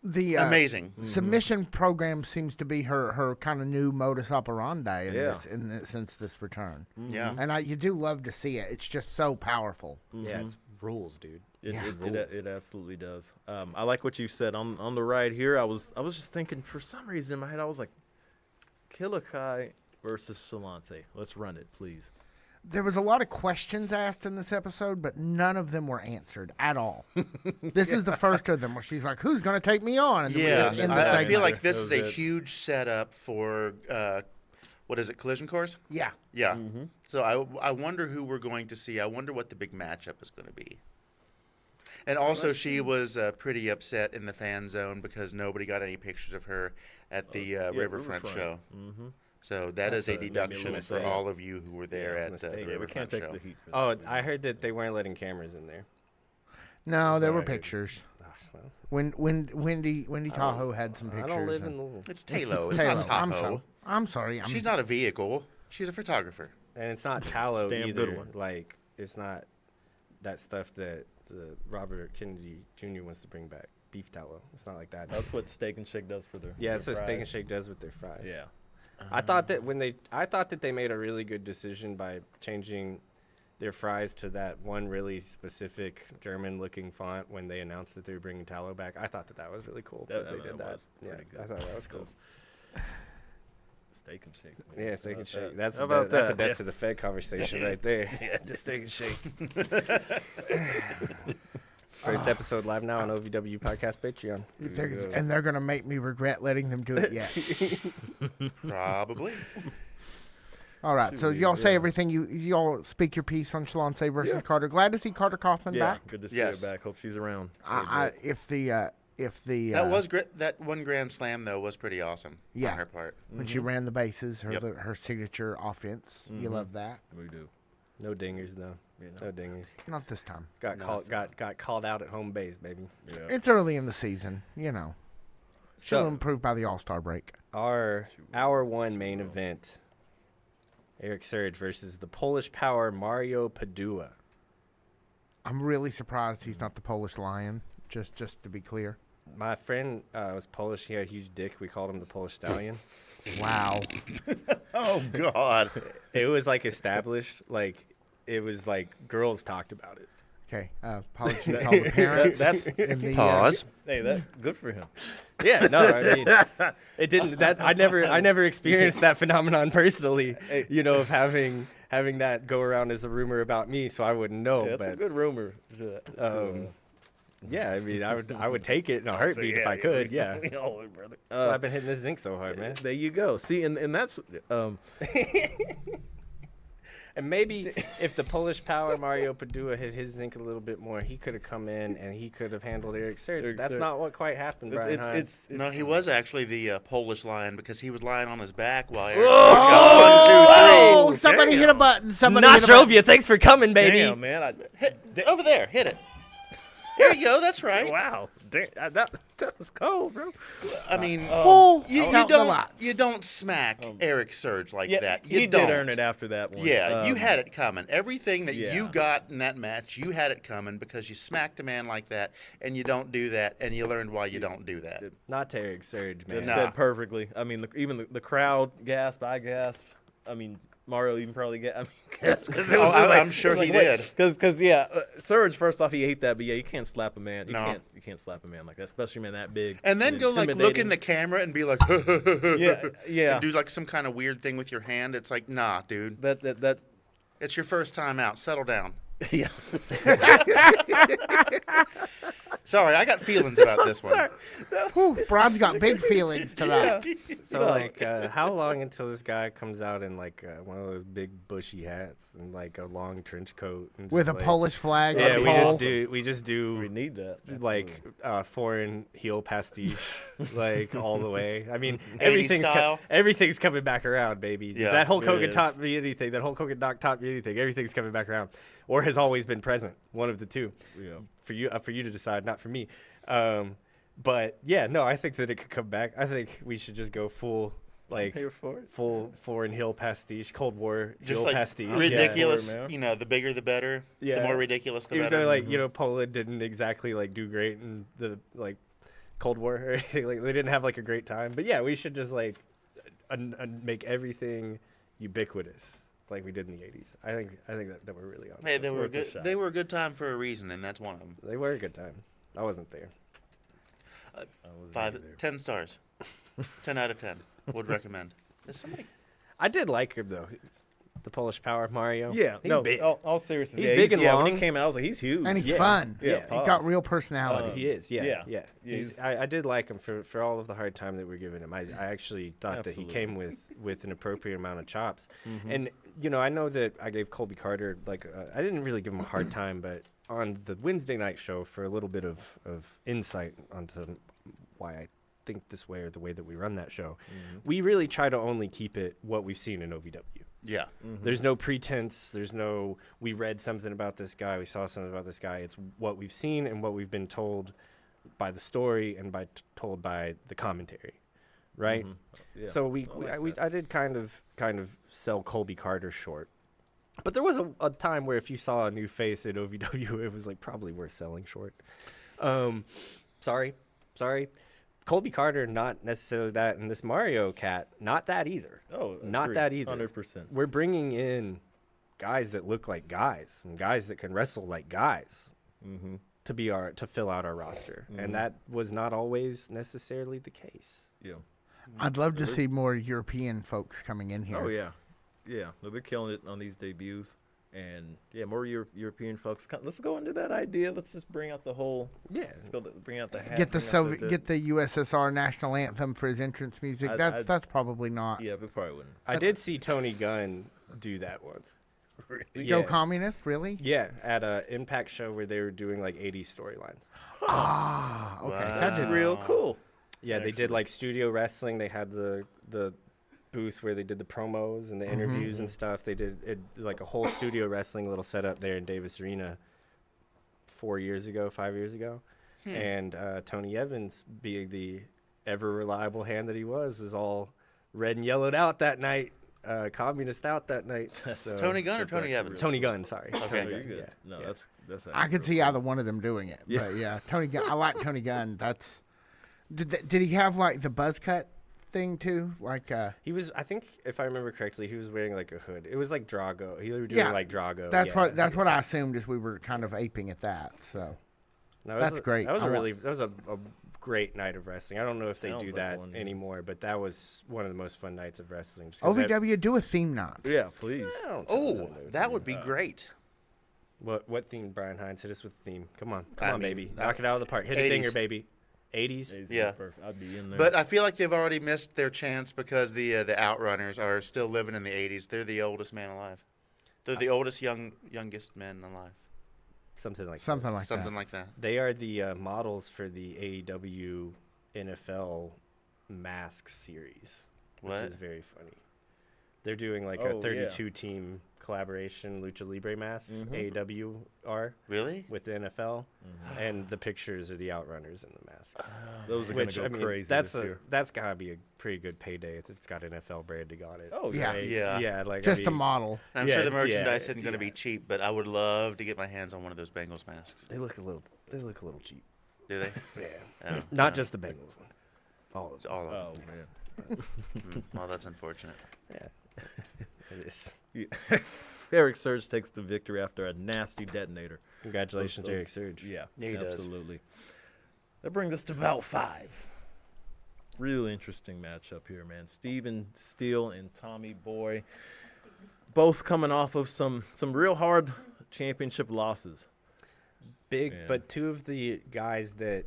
The amazing. submission program seems to be her kind of new modus operandi Yeah. since this return. Yeah. And you do love to see it. It's just so powerful. yeah, it's rules, dude. It absolutely does. I like what you said on the ride here. I was just thinking for some reason in my head I was like, Killer Kai versus Shalonce. Let's run it, please. There was a lot of questions asked in this episode, but none of them were answered at all. This is the first of them where she's like, "Who's going to take me on?" And then we Yeah, just end the I feel segment. like this That is was a it. huge setup for what is it, Collision Course? Yeah. Yeah. So I wonder who we're going to see. I wonder what the big matchup is going to be. And also, she was pretty upset in the fan zone because nobody got any pictures of her at the Riverfront show. So that is a made me a deduction little for sad. all of you who were there Yeah, at it's a the mistake. Yeah, we Riverfront can't take show. the heat for that. Oh, I heard that they weren't letting cameras in there. No, there were Sorry. pictures. Well, Wendy Tahoe had some I pictures. don't live and- in Louisville, It's Talo. It's Taylor, not I'm Tahoe. sorry. I'm sorry. She's not a vehicle. She's a photographer. and it's not tallow Damn either. good one. Like, it's not that stuff that the Robert Kennedy Jr. wants to bring back. Beef tallow. It's not like that. That's what Steak and Shake does for their Yeah, their it's what Steak and fries. Shake does with their fries. Yeah. I thought that they made a really good decision by changing their fries to that one really specific German-looking font when they announced that they were bringing tallow back. I thought that was really cool that they That did that. was Yeah, pretty good. I thought that was cool. Steak and Shake. man. Yeah, Steak How and about Shake. that? That's How about that's a that? debt Yeah. to the Fed conversation right there. Yeah, the Steak and Shake. First episode live now on OVW Podcast Patreon. And they're gonna make me regret letting them do it yet. Probably. All right, so y'all say everything. Y'all speak your piece on Shalonce versus Carter. Glad to see Carter Kaufman back. Good to see Yes. her back. Hope she's around. If the That was great. That one grand slam though was pretty awesome Yeah. on her part. when she ran the bases, Yep. her signature offense. You love that. We do. No dingers though. No dingers. Not this time. Got called out at home base, baby. Yeah. It's early in the season, you know. She'll So improve by the All-Star break. our one main event, Eric Surge versus the Polish Power Mario Padua. I'm really surprised he's not the Polish Lion. Just to be clear. My friend was Polish. He had a huge dick. We called him the Polish Stallion. Wow. Oh God. It was like established. Like it was like girls talked about it. Okay. Apologies to all the parents. in the, Pause. Hey, that's good for him. Yeah, no, I mean, it didn't. That I never experienced that phenomenon personally. You know, of having that go around as a rumor about me, so I wouldn't know. Yeah, that's a but good rumor. yeah, I mean, I would take it in a heartbeat if I could. Yeah, Oh, brother. so I've been hitting this zinc so hard, man. There you go. See, and that's And maybe if the Polish Power Mario Padua hit his zinc a little bit more, he could have come in and he could have handled Eric Surge. Eric That's Surge. not what quite happened, Brian. Hines. No, he was actually the Polish lion because he was lying on his back while Eric Oh, got 1, 2, 3. somebody hit a button. Somebody hit a button. Nostrovia, thanks for coming, baby. damn, man. Hit, over there, hit it. There you go. That's right. Wow, damn, that was cold, bro. I mean, Oh, you count the don't lots. you don't smack Eric Surge like that. You he don't. did earn it after that one. Yeah, you had it coming. Everything that yeah. you got in that match, you had it coming because you smacked a man like that, and you don't do that, and you learned why you don't do that. Not to Eric Surge, man. It Nah. said perfectly. I mean, even the crowd gasped. I gasped. I mean, Mario even probably gasped. I'm sure he did. Because Surge, first off, he ate that, but yeah, you can't slap a man. You can't slap a man like that, especially a man that big. And then go like look in intimidating. the camera and be like, yeah. and do like some kind of weird thing with your hand. It's like, nah, dude, That it's your first time out. Settle down. yeah. Sorry, I got feelings about this one. Whew, Bron's got big feelings tonight. So, like, how long until this guy comes out in, like, one of those big bushy hats and, like, a long trench coat? And With just, a like, Polish flag Yeah, on a we pole. just do, We need that. like, foreign heel pastiche, like, all the way. I mean, 80s style. everything's coming back around, baby. Yeah, that Hulk it Hogan is. taught me anything. That Hulk Hogan doc taught me anything. Everything's coming back around. Or has always been present. One of the two. Yeah. For you to decide, not for me. But yeah, no, I think that it could come back. I think we should just go full, like, Here for it. full foreign heel pastiche, Cold War Just heel like pastiche. ridiculous. Yeah. You know, the bigger the better. Yeah. The more ridiculous the Even better. though, like, you know, Poland didn't exactly, like, do great in the, like, Cold War or anything. Like, they didn't have, like, a great time. But yeah, we should just, like, make everything ubiquitous, like we did in the 80s. I think that we're really on. Hey, they were worth a good. shot. They were a good time for a reason, and that's one of them. They were a good time. I wasn't there. 10 stars. 10 out of 10. Would recommend. Is somebody? I did like him though. The Polish Power Mario. Yeah, he's no, big. all seriousness. He's yeah, big and When long. he came out, I was like, he's huge. And he's Yeah. fun. Yeah, He got real personality. He is, yeah. yeah. I did like him for all of the hard time that we're giving him. I actually thought that he came with an appropriate amount of chops. And, you know, I know that I gave Colby Carter, like, I didn't really give him a hard time, but on the Wednesday night show, for a little bit of insight onto why I think this way or the way that we run that show, we really try to only keep it what we've seen in OVW. Yeah. There's no pretense. There's no, we read something about this guy. We saw something about this guy. It's what we've seen and what we've been told by the story and told by the commentary, right? Yeah. So I did kind of sell Colby Carter short. But there was a time where if you saw a new face at OVW, it was like probably worth selling short. Sorry. Colby Carter, not necessarily that, and this Mario cat, not that either. Oh, not agreed. that either. 100%. We're bringing in guys that look like guys, and guys that can wrestle like guys, to fill out our roster, and that was not always necessarily the case. Yeah. I'd love to see more European folks coming in here. Oh yeah, yeah. No, they're killing it on these debuts. And yeah, more European folks. Let's go into that idea. Let's just bring out the whole. Yeah. Let's go bring out the hat. Get the bring out Soviet, get the USSR national anthem for his entrance music. That's probably not. Yeah, we probably wouldn't. I did see Tony Gunn do that once. Go Yeah. communist, really? Yeah, at a Impact show where they were doing like 80s storylines. Ah, okay. Wow. That's That's real cool. Yeah, they did like studio wrestling. They had the booth where they did the promos and the interviews and stuff. They did like a whole studio wrestling little setup there in Davis Arena 5 years ago. And Tony Evans, being the ever reliable hand that he was all red and yellowed out that night, communist out that night. So, Tony Gunn or That's Tony actually Evans? Tony Gunn, sorry. Okay. Tony You're Gunn, good. yeah. No, Yeah. that's. I could see either one of them doing it. Yeah. But yeah, Tony Gunn. I like Tony Gunn. That's. Did he have like the buzz cut thing too? Like He was, I think, if I remember correctly, he was wearing like a hood. It was like Drago. He was doing Yeah, like Drago. that's yeah. what I assumed as we were kind of aping at that. So No, it That's was great. That was I a great night of wrestling. I don't know if they Sounds do like that one. anymore, but that was one of the most fun nights of wrestling. just 'cause OVW do a theme night. Yeah, please. I don't Oh, know. that would be great. What theme, Brian Hines? Hit us with the theme. Come on, I on, mean, baby, knock it out of the park. Hit a 80s. dinger, baby. 80s. Yeah. Perfect. I'd be in there. But I feel like they've already missed their chance because the Outrunners are still living in the 80s. They're the oldest man alive. They're the oldest youngest men alive. Something like Something that. like Something that. like that. They are the models for the AEW NFL mask series, which What? is very funny. They're doing like Oh, a 32 team collaboration Lucha Libre masks, AEW are Really? with the NFL, and the pictures are the Outrunners in the masks. those are Which gonna go I mean, crazy that's this year. that's gotta be a pretty good payday if it's got NFL branding on it. Oh Yeah. yeah. Yeah. yeah, like Just I a mean, model. I'm Yeah, sure the yeah, merchandise isn't going to yeah. be cheap, but I would love to get my hands on one of those Bengals masks. They look a little cheap. Do they? Yeah, Oh, not no. just the Bengals one. All of them. all of Oh them. man. Well, that's unfortunate. Yeah, it is. Eric Surge takes the victory after a nasty detonator. Congratulations, Those- Eric Surge. Yeah, Yeah, he does. absolutely. That brings us to bout 5. Really interesting matchup here, man. Steven Steele and Tommy Boy, both coming off of some real hard championship losses. Big, Yeah. but two of the guys that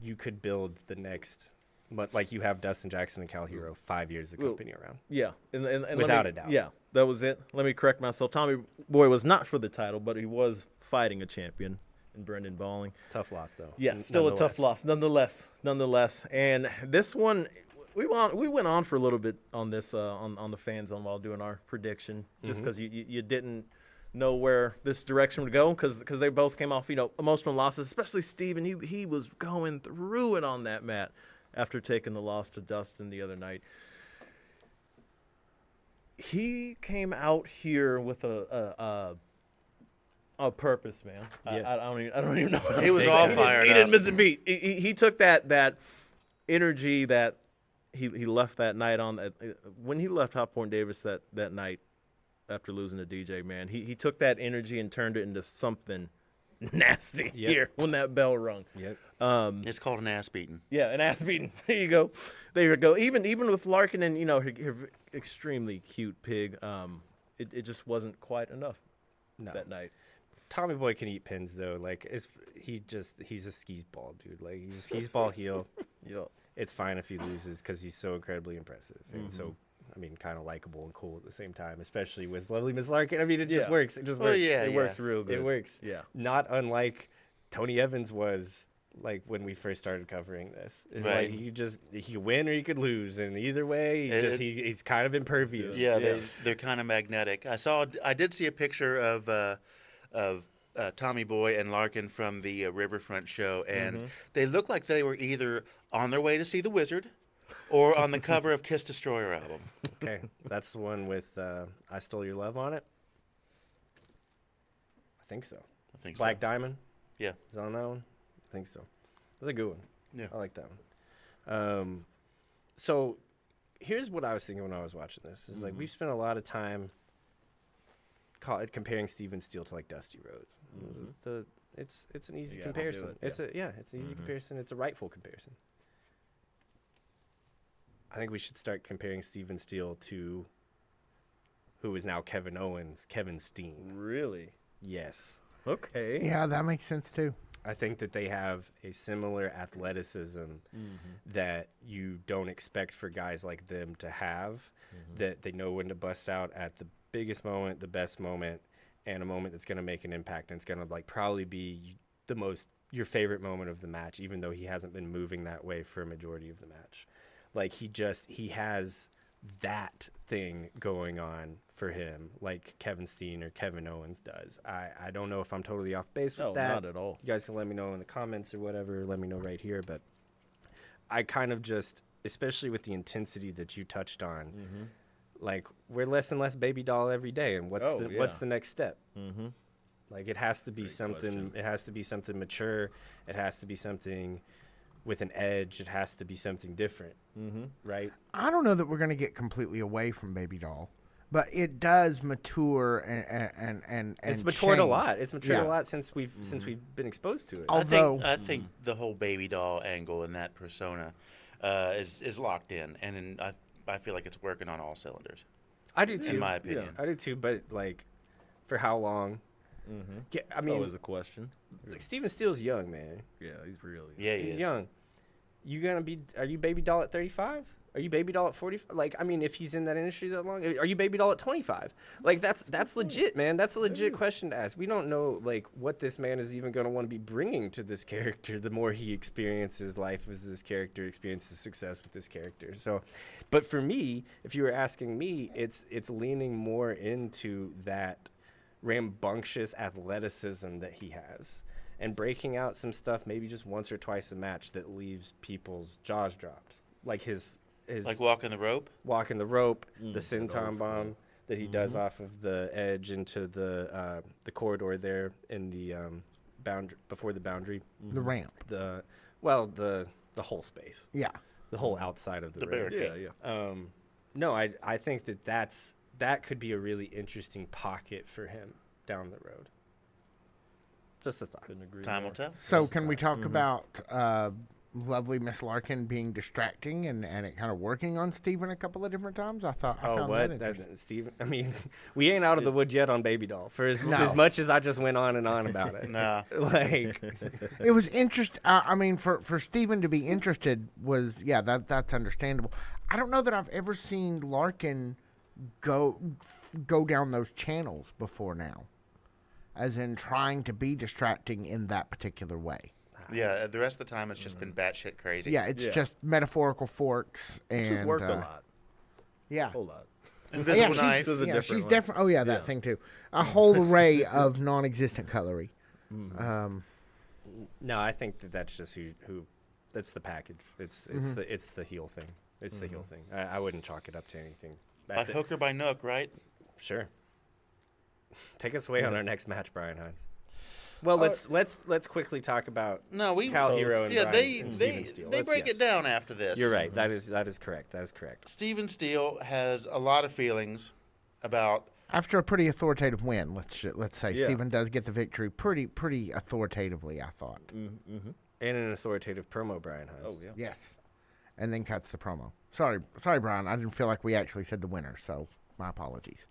you could build the next, but like you have Dustin Jackson and Cal Hero, 5 years the Well, company around. Yeah, and Without a doubt. Yeah, that was it. Let me correct myself. Tommy Boy was not for the title, but he was fighting a champion in Brendan Balling. Tough loss though. Yeah, still a tough loss, nonetheless. And this one, we went on for a little bit on this on the fans on while doing our prediction, just because you didn't know where this direction would go, because they both came off emotional losses, especially Steven. He was going through it on that mat after taking the loss to Dustin the other night. He came out here with a purpose, man. Yeah. I don't even know. What He to was say. all He fired didn't up. miss a beat. He took that energy that he left that night on. When he left Hot Point Davis that night after losing to DJ, man, he took that energy and turned it into something nasty Yep. here when that bell rung. Yep. It's called an ass beating. Yeah, an ass beating. There you go. There you go. Even with Larkin and her extremely cute pig, it just wasn't quite enough No. that night. Tommy Boy can eat pins though. Like he's a skis ball dude. Like he's a skis ball heel. Yeah. It's fine if he loses because he's so incredibly impressive and so, I mean, kind of likable and cool at the same time, especially with lovely Miss Larkin. I mean, it just Yeah. works. It just Well, works. yeah, It works real good. It works. Yeah. Not unlike Tony Evans was like when we first started covering this. It's Right. like he could win or he could lose, and either way, he's kind of impervious. Yeah, they're kind of magnetic. I did see a picture of Tommy Boy and Larkin from the Riverfront show, and they looked like they were either on their way to see the Wizard or on the cover of Kiss Destroyer album. Okay, that's the one with "I Stole Your Love" on it. I think so. I think Black so. Diamond Yeah. is on that one. I think so. That's a good one. Yeah. I like that one. So here's what I was thinking when I was watching this. Is like we've spent a lot of time comparing Steven Steele to like Dusty Rhodes. It's an easy You gotta do comparison. it, It's an easy comparison. It's a rightful comparison. I think we should start comparing Steven Steele to who is now Kevin Owens, Kevin Steen. Really? Yes. Okay. Yeah, that makes sense too. I think that they have a similar athleticism that you don't expect for guys like them to have, that they know when to bust out at the biggest moment, the best moment, and a moment that's going to make an impact, and it's going to like probably be your favorite moment of the match, even though he hasn't been moving that way for a majority of the match. Like he has that thing going on for him, like Kevin Steen or Kevin Owens does. I don't know if I'm totally off base with that. No, not at all. You guys can let me know in the comments or whatever. Let me know right here. But I kind of just, especially with the intensity that you touched on, like we're less and less baby doll every day. And what's the next step? Mm-hmm. Like it has to be something. It has to be something mature. It has to be something with an edge. It has to be something different, right? I don't know that we're going to get completely away from Baby Doll, but it does mature and it's matured a change. lot. It's matured a lot since we've been exposed to it. Although I think the whole baby doll angle and that persona is locked in, and I feel like it's working on all cylinders. I do too. In my opinion, I do too. But like, for how long? Yeah, I It's mean, always a question. like Steven Steele's young, man. Yeah, he's really. yeah, he He's is. young. Are you baby doll at 35? Are you baby doll at 40? Like, I mean, if he's in that industry that long, are you baby doll at 25? Like, that's legit, man. That's a legit question to ask. We don't know, like, what this man is even going to want to be bringing to this character the more he experiences life as this character, experiences success with this character. So, but for me, if you were asking me, it's leaning more into that rambunctious athleticism that he has and breaking out some stuff maybe just once or twice a match that leaves people's jaws dropped. Like his Like walking the rope. walking the rope, the that senton was bomb that he does off of the edge into the corridor there in the boundary before the boundary, the ramp. the whole space, Yeah. the whole outside of the ring. barricade. Yeah. No, I think that could be a really interesting pocket for him down the road. Just a thought. Couldn't agree. Time more. will tell. So can we talk about lovely Miss Larkin being distracting and it kind of working on Steven a couple of different times? I found that interesting. Steven? I mean, we ain't out of the woods yet on Baby Doll. For as much as I just went on and on about it. Nah. Like, It was interesting. I mean, for Steven to be interested was, that's understandable. I don't know that I've ever seen Larkin go down those channels before now, as in trying to be distracting in that particular way. Yeah, the rest of the time it's just been batshit crazy. Yeah, it's just metaphorical forks and She's worked a lot. Yeah. A whole lot. Invisible yeah, knife. she's, was a yeah, different she's one. different. Oh yeah, that thing too. A whole array of non-existent coloring. no, I think that's just who that's the package. It's the heel thing. It's the heel thing. I wouldn't chalk it up to anything. By hook or by nook, right? Sure. Take us away on our next match, Brian Hines. Well, let's quickly talk about Cal Hero and Steven Steele. They break it down after this. You're right. That is correct. That is correct. Steven Steele has a lot of feelings about. After a pretty authoritative win, let's say Yeah. Steven does get the victory pretty authoritatively, I thought. And an authoritative promo, Brian Hines. Oh yeah. Yes. And then cuts the promo. Sorry, Brian. I didn't feel like we actually said the winner, so my apologies.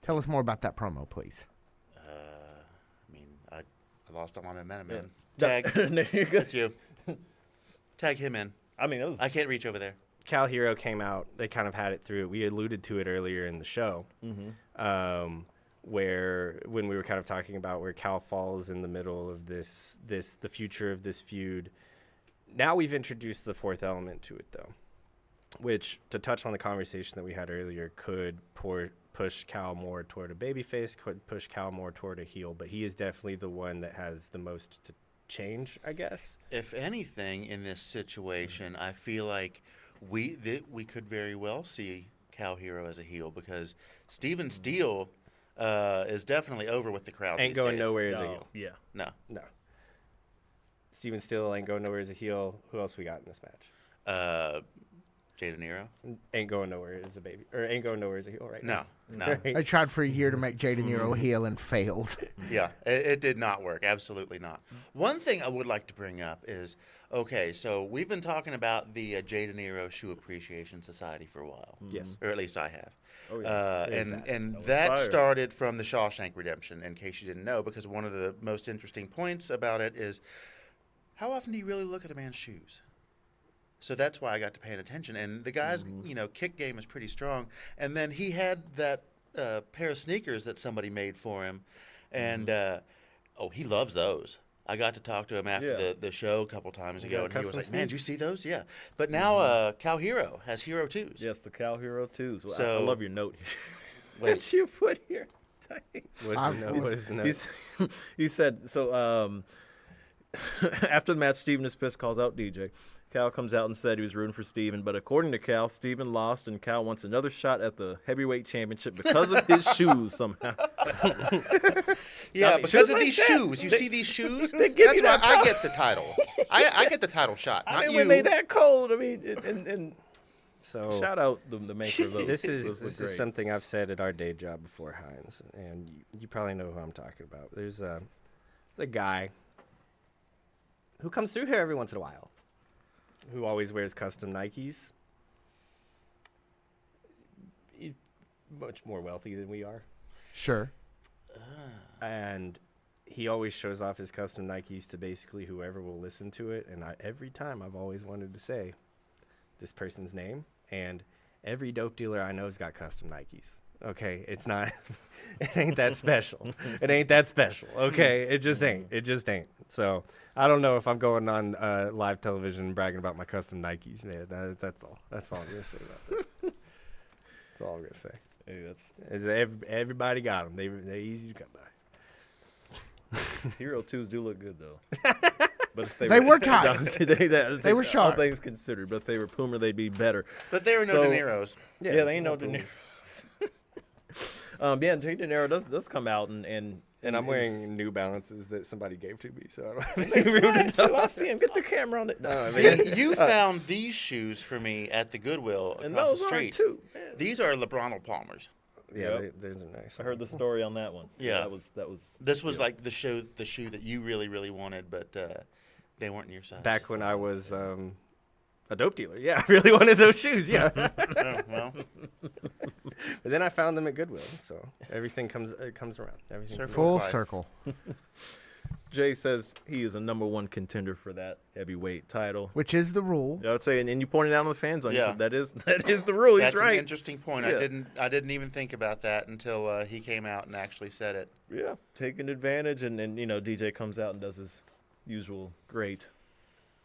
Tell us more about that promo, please. I mean, I lost all my momentum, man. Yeah. Tag. There you go. It's you. Tag him in. I mean, it was. I can't reach over there. Cal Hero came out. They kind of had it through. We alluded to it earlier in the show, where when we were kind of talking about where Cal falls in the middle of the future of this feud. Now we've introduced the fourth element to it, though, which, to touch on the conversation that we had earlier, could push Cal more toward a babyface, could push Cal more toward a heel, but he is definitely the one that has the most to change, I guess. If anything, in this situation, I feel like we could very well see Cal Hero as a heel because Steven Steele is definitely over with the crowd. Ain't these going days. nowhere as a No. heel. Yeah. No. No. Steven Steele ain't going nowhere as a heel. Who else we got in this match? Jay De Niro? Ain't going nowhere as a baby, or ain't going nowhere as a heel right now. No. I tried for a year to make Jay De Niro a heel and failed. Yeah, it did not work. Absolutely not. One thing I would like to bring up is, okay, so we've been talking about the Jay De Niro Shoe Appreciation Society for a while. Yes. Or at least I have. Oh, yeah. And was that fire. started from the Shawshank Redemption, in case you didn't know, because one of the most interesting points about it is, how often do you really look at a man's shoes? So that's why I got to paying attention. And the guy's, kick game is pretty strong. And then he had that pair of sneakers that somebody made for him. And, he loves those. I got to talk to him after the show a couple times ago, got and he was custom like, man, did you sneaks? see those? Yeah. But now Cal Hero has Hero 2s. Yes, the Cal Hero 2s. Well, I So- love your note Wait. that you put here. What's the note? What is the note? He said, so after the match, Steven is pissed, calls out DJ. Cal comes out and said he was rooting for Steven, but according to Cal, Steven lost, and Cal wants another shot at the heavyweight championship because of his shoes somehow. Yeah, mean, because shoes of like these that, shoes. You see these shoes? they give That's you why that I power. get the title. I get the title shot, not I mean, you. when they that cold, I mean, and So shout out the maker of those. this Those is look this great. is something I've said at our day job before, Heinz, and you probably know who I'm talking about. There's a guy who comes through here every once in a while, who always wears custom Nikes. He's much more wealthy than we are, Sure. and he always shows off his custom Nikes to basically whoever will listen to it. And every time I've always wanted to say this person's name, and every dope dealer I know's got custom Nikes. Okay, it's not, it ain't that special. It ain't that special. Okay, it just ain't. It just ain't. So I don't know if I'm going on live television and bragging about my custom Nikes, man. That's all. That's all I'm gonna say about that. That's all I'm gonna say. Hey, that's Is everybody got them? They're easy to come by. Hero 2s do look good though. But if They were tight. they were sharp. All things considered, but if they were Puma, they'd be better. But they were no So- De Niro's. Yeah, they ain't no De Niro. Jay De Niro does come out and And I'm is- wearing New Balances that somebody gave to me, so I don't have Hey, any room to Ryan, too, I see him. Get the camera on it. No, I mean, You found these shoes for me at the Goodwill and across those the are street. too. Man. These are LeBron Palmers. Yeah, Yep. those are nice. I heard the story on that one. Yeah. that was. This was yeah. like the shoe that you really, really wanted, but they weren't in your size. Back when I was a dope dealer. Yeah, I really wanted those shoes. Yeah. Oh, well, But then I found them at Goodwill, so everything comes around. Everything Circle. Full Five. circle. Jay says he is a #1 contender for that heavyweight title. Which is the rule. I would say, and you pointed out on the fan zone. You Yeah. said that is the rule. that's He's an right. interesting point. Yeah. I didn't even think about that until he came out and actually said it. Yeah, taking advantage, and DJ comes out and does his usual great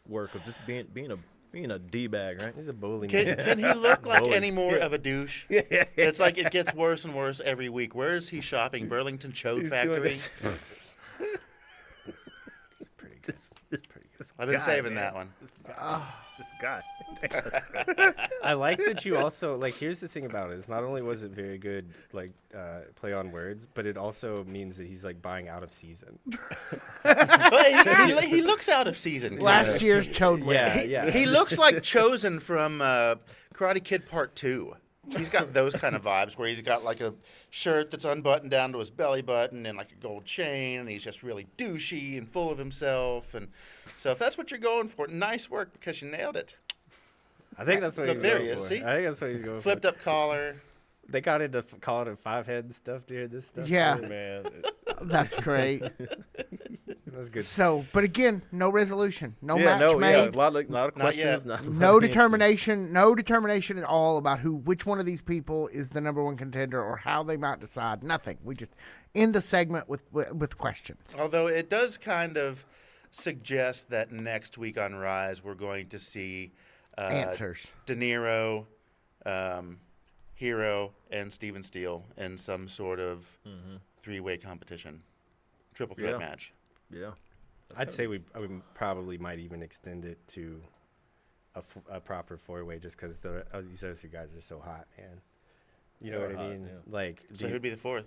work of just being a d-bag, right? He's a bully. Can, man. can he look like Bully. any more of a douche? Yeah, It's like it gets worse and worse every week. Where is he shopping? Burlington Chode He's doing Factory? this. It's pretty good. It's pretty good. I've been guy, saving man. that one. This guy. I like that you also like. Here's the thing about it: is not only was it very good, like play on words, but it also means that he's like buying out of season. But he looks out of season. Last year's Chode win. Yeah, yeah. He looks like Chosen from Karate Kid Part 2. He's got those kind of vibes where he's got like a shirt that's unbuttoned down to his belly button and like a gold chain, and he's just really douchey and full of himself. And so if that's what you're going for, nice work because you nailed it. I think that's what Look, he's there going he is, for. see? I think that's what he's going Flipped for. up collar. They got into calling it 5-head and stuff during this stuff. Yeah. Man, That's great. It was good. So, but again, no resolution, no yeah, match no, made, yeah, a lot of Not questions. yet. Not no answers. no determination at all about which one of these people is the #1 contender or how they might decide. Nothing. We just end the segment with questions. Although it does kind of suggest that next week on Rise we're going to see Answers. De Niro, Hero, and Steven Steele in some sort of three-way competition, triple threat Yeah. match. Yeah. I'd say we probably might even extend it to a proper 4-way just because these other 3 guys are so hot, man. You know They're what I hot, mean? yeah. Like So who'd be the fourth?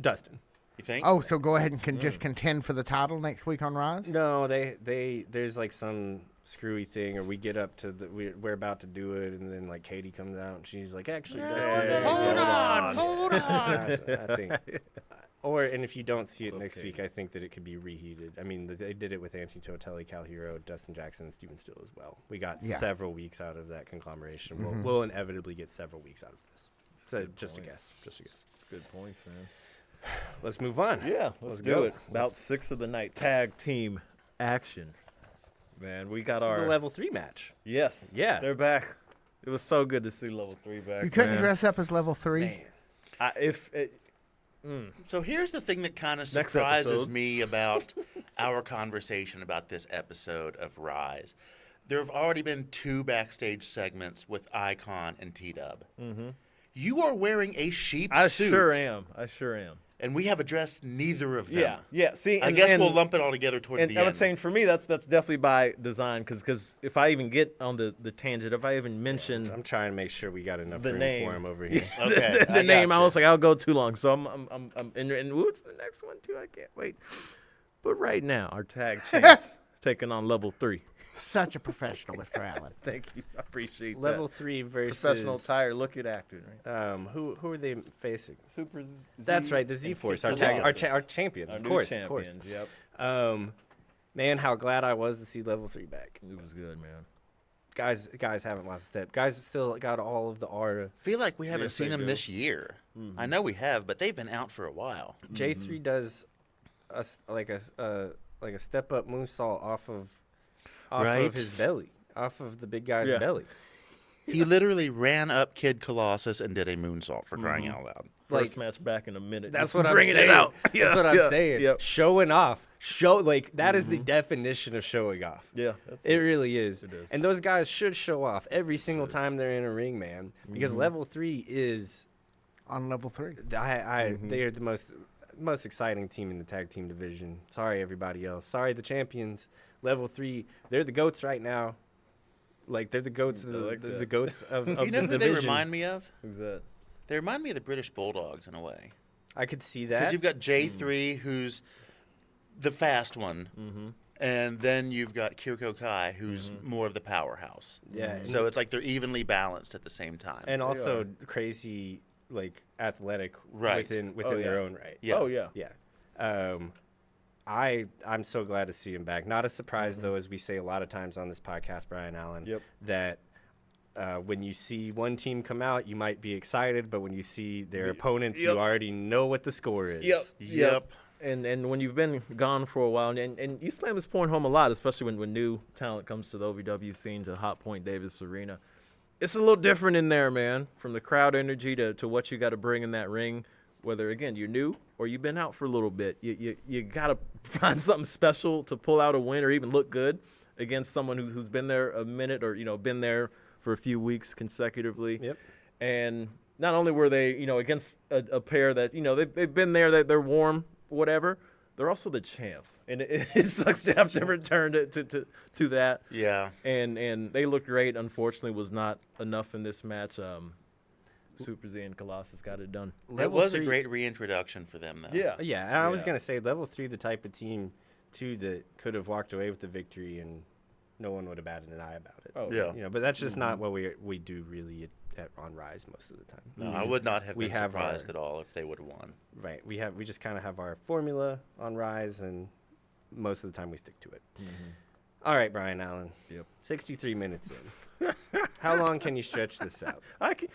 Dustin. You think? Oh, so go ahead and just contend for the title next week on Rise? No, they there's like some screwy thing, or we get up to we're about to do it, and then like Katie comes out and she's like, actually, Hold on. I think. And if you don't see it next week, I think that it could be reheated. I mean, they did it with Anthony Totelli, Cal Hero, Dustin Jackson, and Steven Steele as well. We got several weeks out of that conglomeration. We'll inevitably get several weeks out of this. So just a guess. Good points, man. Let's move on. Yeah, let's do it. About 6 of the night tag team action. Man, we got This is the level 3 match. Yes. Yeah. They're back. It was so good to see level 3 back. You couldn't man. dress up as level 3? Man. So here's the thing that kind of Next surprises episode. me about our conversation about this episode of Rise. There have already been 2 backstage segments with Icon and T-Dub. Mm-hmm. You are wearing a sheep suit. I sure am. And we have addressed neither of them. Yeah. See, I guess we'll lump it all together towards and the I end. was saying for me, that's definitely by design, because if I even get on the tangent, if I even mention I'm trying to make sure we got enough the room name for him over here. Okay, the I name, I gotcha. was like, I'll go too long. So I'm and what's the next one too? I can't wait. But right now, our tag champs taking on level 3. Such a professional, Mr. Allen. Thank you, I appreciate Level that. 3 versus Professional tire, look at actor, right? Who are they facing? Super. Z- That's right, the Z Force, our champions, Our of new course. champions, Yep. Man, how glad I was to see level 3 back. It was good, man. Guys haven't lost a step. Guys still got all of the aura. I feel like we haven't Yes, seen they them do. this year. I know we have, but they've been out for a while. J3 does a step up moonsault off of Right. his belly, off of the big guy's belly. He literally ran up Kid Colossus and did a moonsault for crying out loud. First match back in a minute. That's Just what I'm bringing saying. it out. That's what I'm saying. Yep. Showing off. That is the definition of showing off. Yeah. That's It really is. It is. And those guys should show off every single time they're in a ring, man. Because level 3 is On level 3. they are the most exciting team in the tag team division. Sorry everybody else. Sorry the champions. Level 3, they're the goats right now. Like they're the goats of the goats of You know the who they division. remind me of? Who's that? They remind me of the British Bulldogs in a way. I could see Because that. you've got J3, who's the fast one, and then you've got Kiriko Kai, who's more of the powerhouse. Yeah. So it's like they're evenly balanced at the same time. And also crazy, like athletic Right. within Oh, their yeah. own right. Yeah. Oh, yeah. Yeah. I'm so glad to see him back. Not a surprise though, as we say a lot of times on this podcast, Brian Allen, Yep. that when you see one team come out, you might be excited, but when you see their opponents, Yep. you already know what the score is. Yep. And when you've been gone for a while, and you slam this point home a lot, especially when new talent comes to the OVW scene, to Hot Point Davis Arena, it's a little different in there, man. From the crowd energy to what you got to bring in that ring, whether again you're new or you've been out for a little bit, you got to find something special to pull out a win or even look good against someone who's been there a minute or been there for a few weeks consecutively. Yep. And not only were they against a pair that they've been there, that they're warm, whatever. They're also the champs, and it sucks to have to return to that. Yeah. And they looked great. Unfortunately, was not enough in this match. Super Z and Colossus got it done. It was a great reintroduction for them, though. Yeah, and I was gonna say level 3, the type of team too that could have walked away with the victory and no one would have batted an eye about it. Oh, Yeah. But that's just not what we do really on Rise most of the time. No, I would not have We been have surprised our- at all if they would have won. Right. We just kind of have our formula on Rise, and most of the time we stick to it. All right, Brian Allen. Yep. 63 minutes in. How long can you stretch this out? I can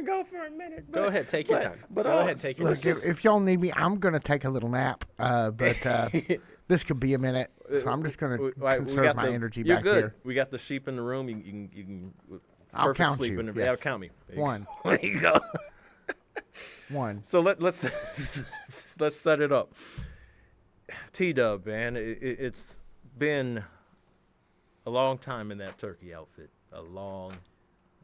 go for a minute. Go ahead, take your time. but, Go ahead, take your Look, time. if y'all need me, I'm going to take a little nap. But this could be a minute. So I'm just going to conserve my energy you're back good. here. We got the sheep in the room. You can I'll perfect count sleep you, in the, yes. Yeah, count me. There you One. go. There you go. 1. So let's let's set it up. T-Dub, man, it's been a long time in that turkey outfit. A long,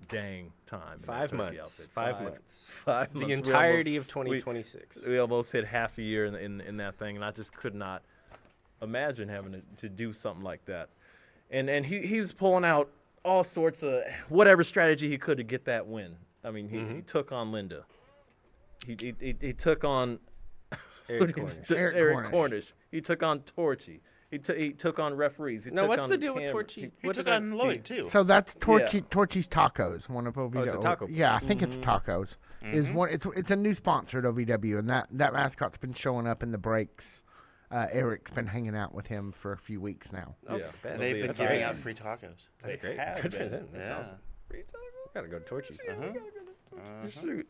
dang time. In 5 that turkey months. outfit. 5 months. 5 The months. entirety of 2026. We almost hit half a year in that thing, and I just could not imagine having to do something like that. And he's pulling out all sorts of whatever strategy he could to get that win. I mean, he took on Linda. He took on Eric Cornish. Eric Cornish. Cornish. He took on Torchy. He took on referees. He No, took what's on the deal with camera. Torchy? He What took did I- on Lloyd too. So that's Yeah. Torchy's Tacos, one of OVW. it's a taco place. Yeah, I think it's Tacos. Is one. It's a new sponsor at OVW, and that mascot's been showing up in the breaks. Eric's been hanging out with him for a few weeks now. Oh, Yeah. bet. And they've been That's giving great. out free tacos. That's great. have Good for been. them. That's Yeah. awesome. Gotta go to Torchy's. Shoot.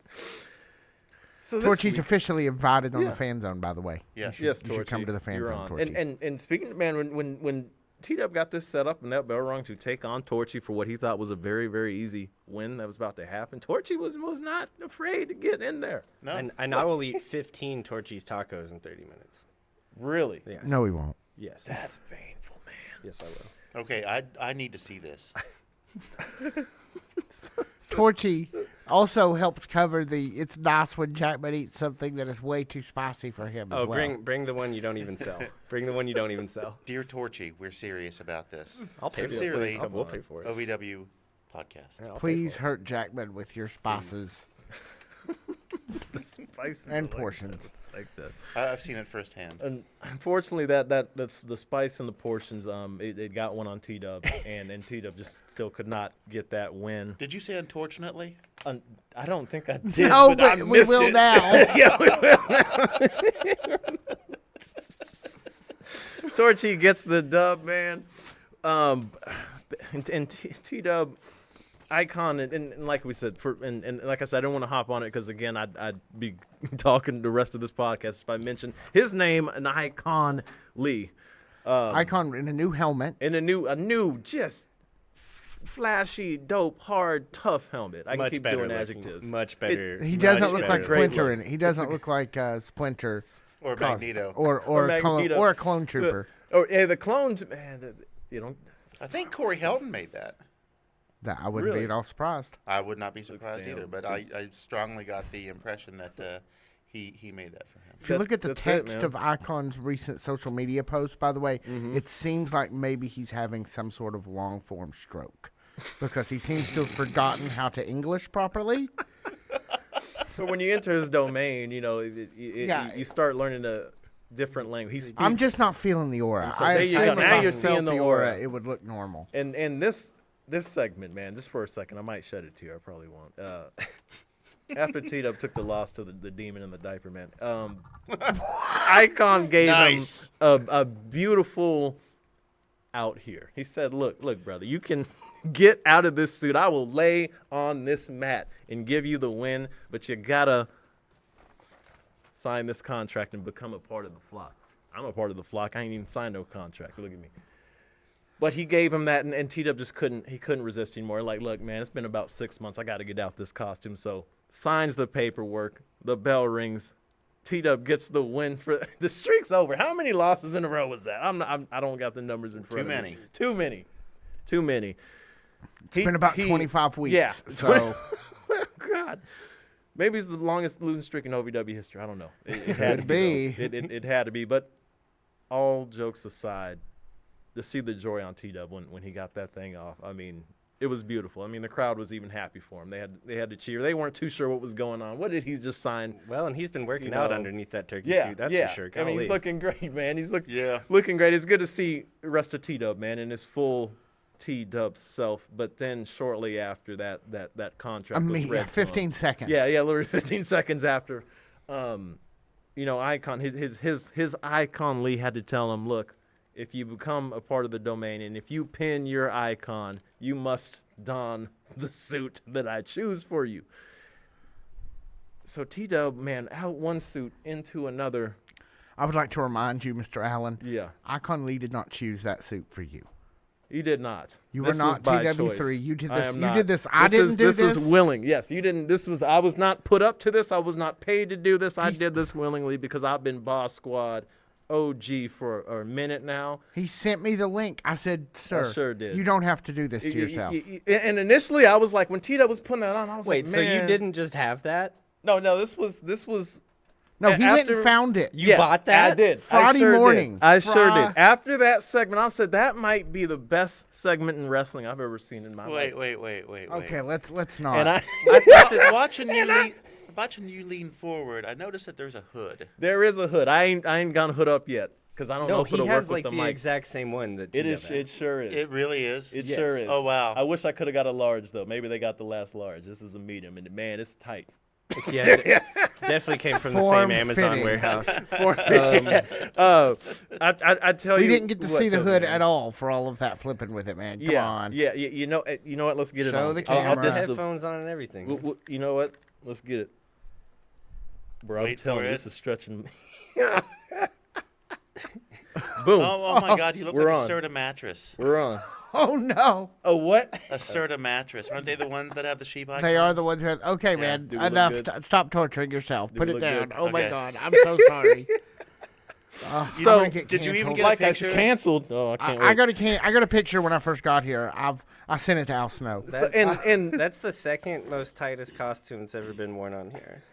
So this Torchy's week- officially invited on Yeah. the fan zone, by the way. Yes. Yes, You should come Torchy, to the fan you're zone, on. Torchy. And speaking of, man, when T-Dub got this set up and that bell rung to take on Torchy for what he thought was a very, very easy win that was about to happen, Torchy was not afraid to get in there. No. And I will eat 15 Torchy's tacos in 30 minutes. Really? Yeah. No, he won't. Yes. That's painful, man. Yes, I will. Okay, I need to see this. Torchy also helps cover the. It's nice when Jackman eats something that is way too spicy for him as Oh, well. bring the one you don't even sell. Bring the one you don't even sell. Dear Torchy, we're serious about this. I'll pay for it. Sincerely, We'll pay for it. OVW podcast. Yeah, I'll pay Please for hurt Jackman with your spices The spices and are like portions. that, like that. I've seen it firsthand. And unfortunately, that's the spice and the portions. It got one on T-Dub, and T-Dub just still could not get that win. Did you say unfortunately? I don't think I did. No, but I but we missed will it. now. Yeah, we will now. Torchy gets the dub, man. And T-Dub, icon, and like we said, and like I said, I don't want to hop on it because, again, I'd be talking the rest of this podcast if I mentioned his name, an Icon Lee. Icon in a new helmet. In a new, just flashy, dope, hard, tough helmet. I can Much keep better doing looking. adjectives. Much better. He much doesn't look like better. Great Splinter look. in it. He doesn't look like Splinter Or cos- Magneto? or Magneto. or a clone trooper. The clones, man. You know, I think Corey Helton made that. That I wouldn't Really? be at all surprised. I would not be surprised damn either, but I strongly got the impression that he made that for him. If you look at the That's it, text man. of Icon's recent social media posts, by the way, it seems like maybe he's having some sort of long form stroke because he seems to have forgotten how to English properly. but when you enter his domain, you know, Yeah. you start learning a different language. He speaks, I'm just not feeling the aura. so I there you go. assume if Now I you're felt seeing the the aura. it would look normal. and this segment, man, just for a second, I might shed it to you. I probably won't. After T-Dub took the loss to the demon in the diaper, man, Icon gave Nice. him a beautiful out here. He said, look, brother, you can get out of this suit. I will lay on this mat and give you the win, but you gotta sign this contract and become a part of the flock. I'm a part of the flock. I ain't even signed no contract. Look at me. But he gave him that, and T-Dub just couldn't resist anymore. Like, look, man, it's been about 6 months. I got to get out this costume. So signs the paperwork. The bell rings. T-Dub gets the win for the streak's over. How many losses in a row was that? I don't got the numbers in front of me. Too many. It's been about 25 weeks. Yeah. So God. Maybe it's the longest losing streak in OVW history. I don't know. It had to be. be. though. It had to be. But all jokes aside, to see the joy on T-Dub when he got that thing off, I mean, it was beautiful. I mean, the crowd was even happy for him. They had to cheer. They weren't too sure what was going on. What did he just sign? Well, and he's been working You out know, underneath that turkey Yeah, suit. That's yeah. for sure. I mean, he's Golly. looking great, man. He's Yeah. looking great. It's good to see the rest of T-Dub, man, in his full T-Dub self. But then shortly after that contract was read to him. 15 seconds. Yeah, literally 15 seconds after. Icon, his Icon Lee had to tell him, look, if you become a part of the domain and if you pin your icon, you must don the suit that I choose for you. So T-Dub, man, out one suit into another. I would like to remind you, Mr. Allen, Yeah, Icon Lee did not choose that suit for you. he did not. You This were was not by TW3. choice. You did I this. am You not. did this. I didn't do this. This is willing. Yes, you didn't. I was not put up to this. I was not paid to do this. I did this willingly because I've been Boss Squad OG for a minute now. He sent me the link. I said, sir, sure did. you don't have to do this to yourself. And initially, I was like, when T-Dub was putting that on, I was Wait, like, so you man. didn't just have that? No, this was. No, he went after- and found it. You bought that? I did. Friday I sure morning. Did. I sure Fri- did. After that segment, I said that might be the best segment in wrestling I've ever seen in my life. Wait. Okay, let's not. And Watching you lean forward, I noticed that there's a hood. there is a hood. I ain't gone hood up yet. Because I don't No, know if he it'll has work with like the the mic. exact same one that It TW is. had. It sure is. It really is. It Yes. sure is. Oh, wow. I wish I could have got a large though. Maybe they got the last large. This is a medium, and man, it's tight. Yeah, definitely came from the same Form Amazon fitting. warehouse. I tell We you, didn't get to what, see the though, hood man. at all for all of that flipping with it, man. Come Yeah, on. yeah. You know what? Let's get it Show on. the I'll camera. ditch the- Headphones on and everything. you know what? Let's get it. Bro, I'm Wait telling for you, it. this is stretching. Boom. Oh my God, you look We're like on. a Serta mattress. We're on. Oh no. Oh, what? A Serta mattress. Aren't they the ones that have the sheep icons? They are the ones that. Okay, man. Do we look Enough. good? Stop torturing yourself. Do Put we it look down. good? Oh my Okay. God. I'm so sorry. I'm So, gonna get did you even canceled. get a Like I picture? canceled. Oh, I can't I wait. got a picture when I first got here. I sent it to Al Snow. So, and That's the second most tightest costume that's ever been worn on here.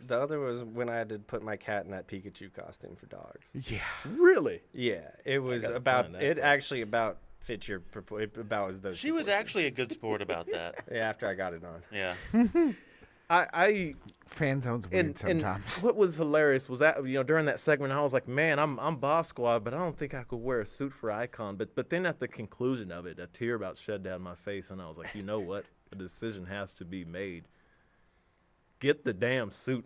The other was when I had to put my cat in that Pikachu costume for dogs. Yeah. really, Yeah, it was gotta about find that it. photo. Actually, about fit your about as those. She was proportions. actually a good sport about that. Yeah, after I got it on. Yeah. I Fan zone's weird and sometimes. what was hilarious was that during that segment I was like, man, I'm Boss Squad, but I don't think I could wear a suit for Icon. But then at the conclusion of it, a tear about shed down my face, and I was like, you know what? A decision has to be made. Get the damn suit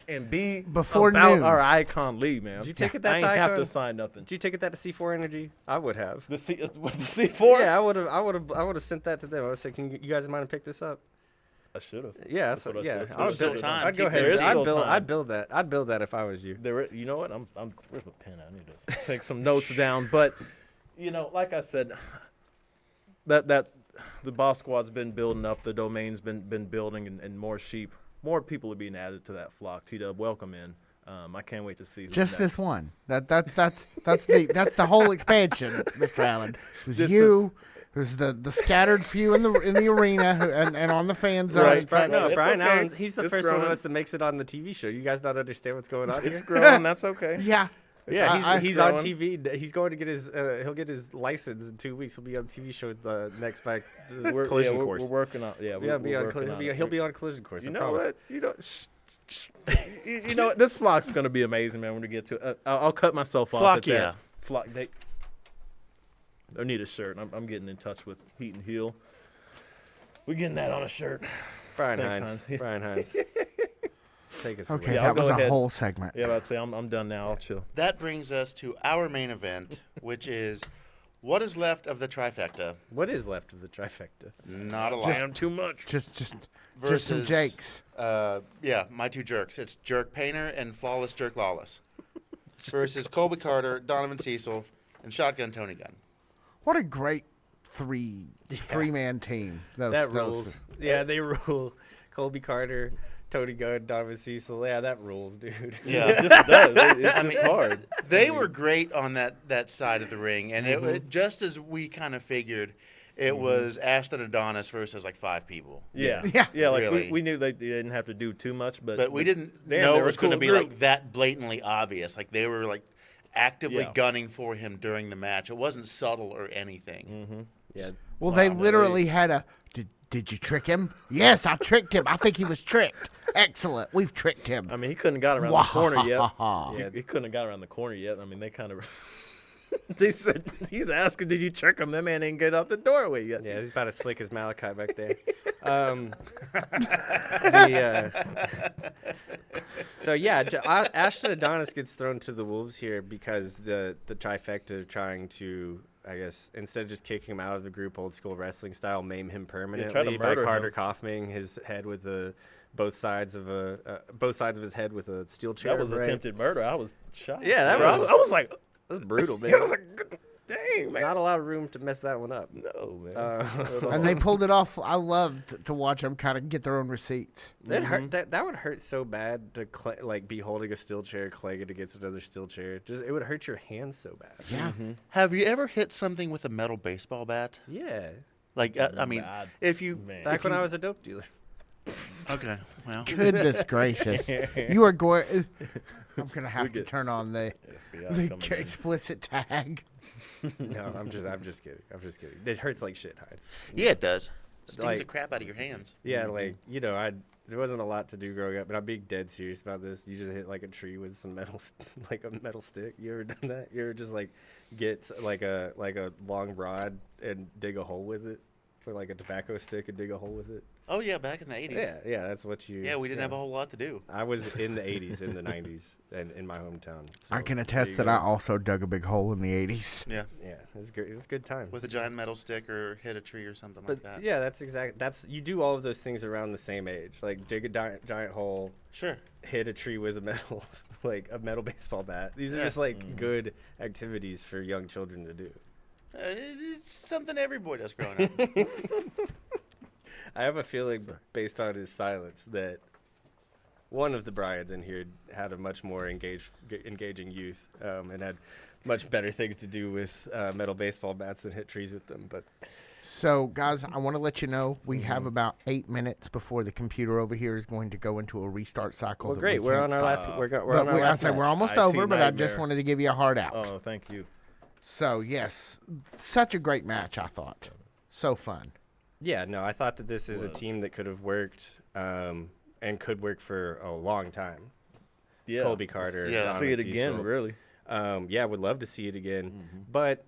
and be Before about noon. our Icon League, man. Did you take it that I ain't to have to Icon? sign nothing. Did you take it that to C4 Energy? I would have. The C4? Yeah, I would have sent that to them. I was like, "Can you guys mind to pick this up?" I should have. Yeah, that's what. I Yeah, should've. I would There's still build it. time. I'd go Keep ahead. there and- is I'd still build. time. I'd build that. I'd build that if I was you. You know what? Where's my pen? I need to take some notes down. But like I said, that the Boss Squad's been building up. The domain's been building, and more people are being added to that flock. T-Dub, welcome in. I can't wait to see who's Just next. this one. That's the whole expansion, Mr. Allen. Who's Just you? Who's the scattered few in the arena and on the fan zone? Right. and such. No, it's Brian okay. Allen's. He's the It's first one of growing. us that makes it on the TV show. You guys not understand what's going on It's here? growing. That's okay. Yeah. Yeah, he's on growing. TV. He's going to get his. He'll get his license in 2 weeks. He'll be on the TV show next by the We're, collision we're, course. We're working on. Yeah, Yeah, we're working on it. he'll be on collision course. You I know promise. what? You know what? This flock's gonna be amazing, man. When we get to it, I'll cut myself off. Flock, at that. yeah. Flock. I need a shirt. I'm getting in touch with Heat and Heel. We're getting that on a shirt. Brian Thanks, Hines. Hines. Brian Hines. Take us Okay, away. Yeah, I'll that was go a ahead. whole segment. Yeah, I'd say I'm done now. I'll chill. That brings us to our main event, which is what is left of the trifecta. What is left of the trifecta? Not a lot. Damn, too much. Just some Versus, Jakes. Yeah, my two jerks. It's Jerk Painter and Flawless Jerk Lawless. Versus Colby Carter, Donovan Cecil, and Shotgun Tony Gunn. What a great three-man team. That rules. Yeah, they rule. Colby Carter, Tony Gunn, Donovan Cecil. Yeah, that rules, dude. Yeah. It just does. It's just hard. They were great on that side of the ring, and it just as we kind of figured, it was Ashton Adonis versus like 5 people. Yeah. Yeah. Like Really. we knew they didn't have to do too much, But we didn't damn, know they it were was a going to cool be group. like that blatantly obvious. Like they were like actively Yeah. gunning for him during the match. It wasn't subtle or anything. Yeah. Well, they literally had a. Did you trick him? Yes, I tricked him. I think he was tricked. Excellent. We've tricked him. I mean, he couldn't have got around the corner yet. Yeah. He couldn't have got around the corner yet. I mean, they kind of. They said he's asking, "Did you trick him?" That man ain't get out the doorway yet. Yeah, he's about as slick as Malachi back there. So yeah, Ashton Adonis gets thrown to the wolves here because the trifecta are trying to, I guess, instead of just kicking him out of the group, old school wrestling style, maim him permanently by murder Carter him. Kaufman his head with both sides of his head with a steel chair. That was right? attempted murder. I was shocked. Yeah, that Bro, was- I was like, That's brutal, man. I was like, dang, man. Not a lot of room to mess that one up. No, man. And they pulled it off. I loved to watch them kind of get their own receipts. That hurt. That would hurt so bad to be holding a steel chair, clang it against another steel chair. It would hurt your hands so bad. Yeah. Have you ever hit something with a metal baseball bat? Yeah. Like I mean, Bad. if you Man. Back when I was a dope dealer. okay, well, Goodness gracious. You are going. I'm going to have to get- turn on the FBI's coming in. explicit tag. No, I'm just kidding. It hurts like shit, Hines. yeah, it does. Stings the crap out of your hands. Yeah, like, you know, there wasn't a lot to do growing up, but I'm being dead serious about this. You just hit like a tree with some like a metal stick. You ever done that? You ever just like get like a long rod and dig a hole with it, or like a tobacco stick and dig a hole with it? Oh yeah, back in the 80s. Yeah, that's what you. Yeah, we didn't have a whole lot to do. I was in the 80s, in the 90s, and in my hometown. So I can there attest you that go. I also dug a big hole in the 80s. Yeah, Yeah, it's good. It's a good time. with a giant metal stick or hit a tree or something But like that. yeah, that's you do all of those things around the same age. Like dig a giant hole, Sure. hit a tree with a metal like a metal baseball bat. These are Yeah. just like good activities for young children to do. It's something every boy does growing up. I have a feeling, based on his silence, that one of the Bryans in here had a much more engaging youth, and had much better things to do with metal baseball bats than hit trees with them. But So, guys, I want to let you know we have about 8 minutes before the computer over here is going to go into a restart cycle. well, that great. we We're can't on our stop. last. We're But on our I last. said we're match. almost IT over, but I just nightmare. wanted to give you a hard out. Oh, thank you. So, yes, such a great match, I thought. So fun. Yeah, no, I thought that this is a Was. team that could have worked and could work for a long time. Yeah. Colby Carter, Yeah. See it Donovan again, Cecil. really. Yeah, would love to see it again, but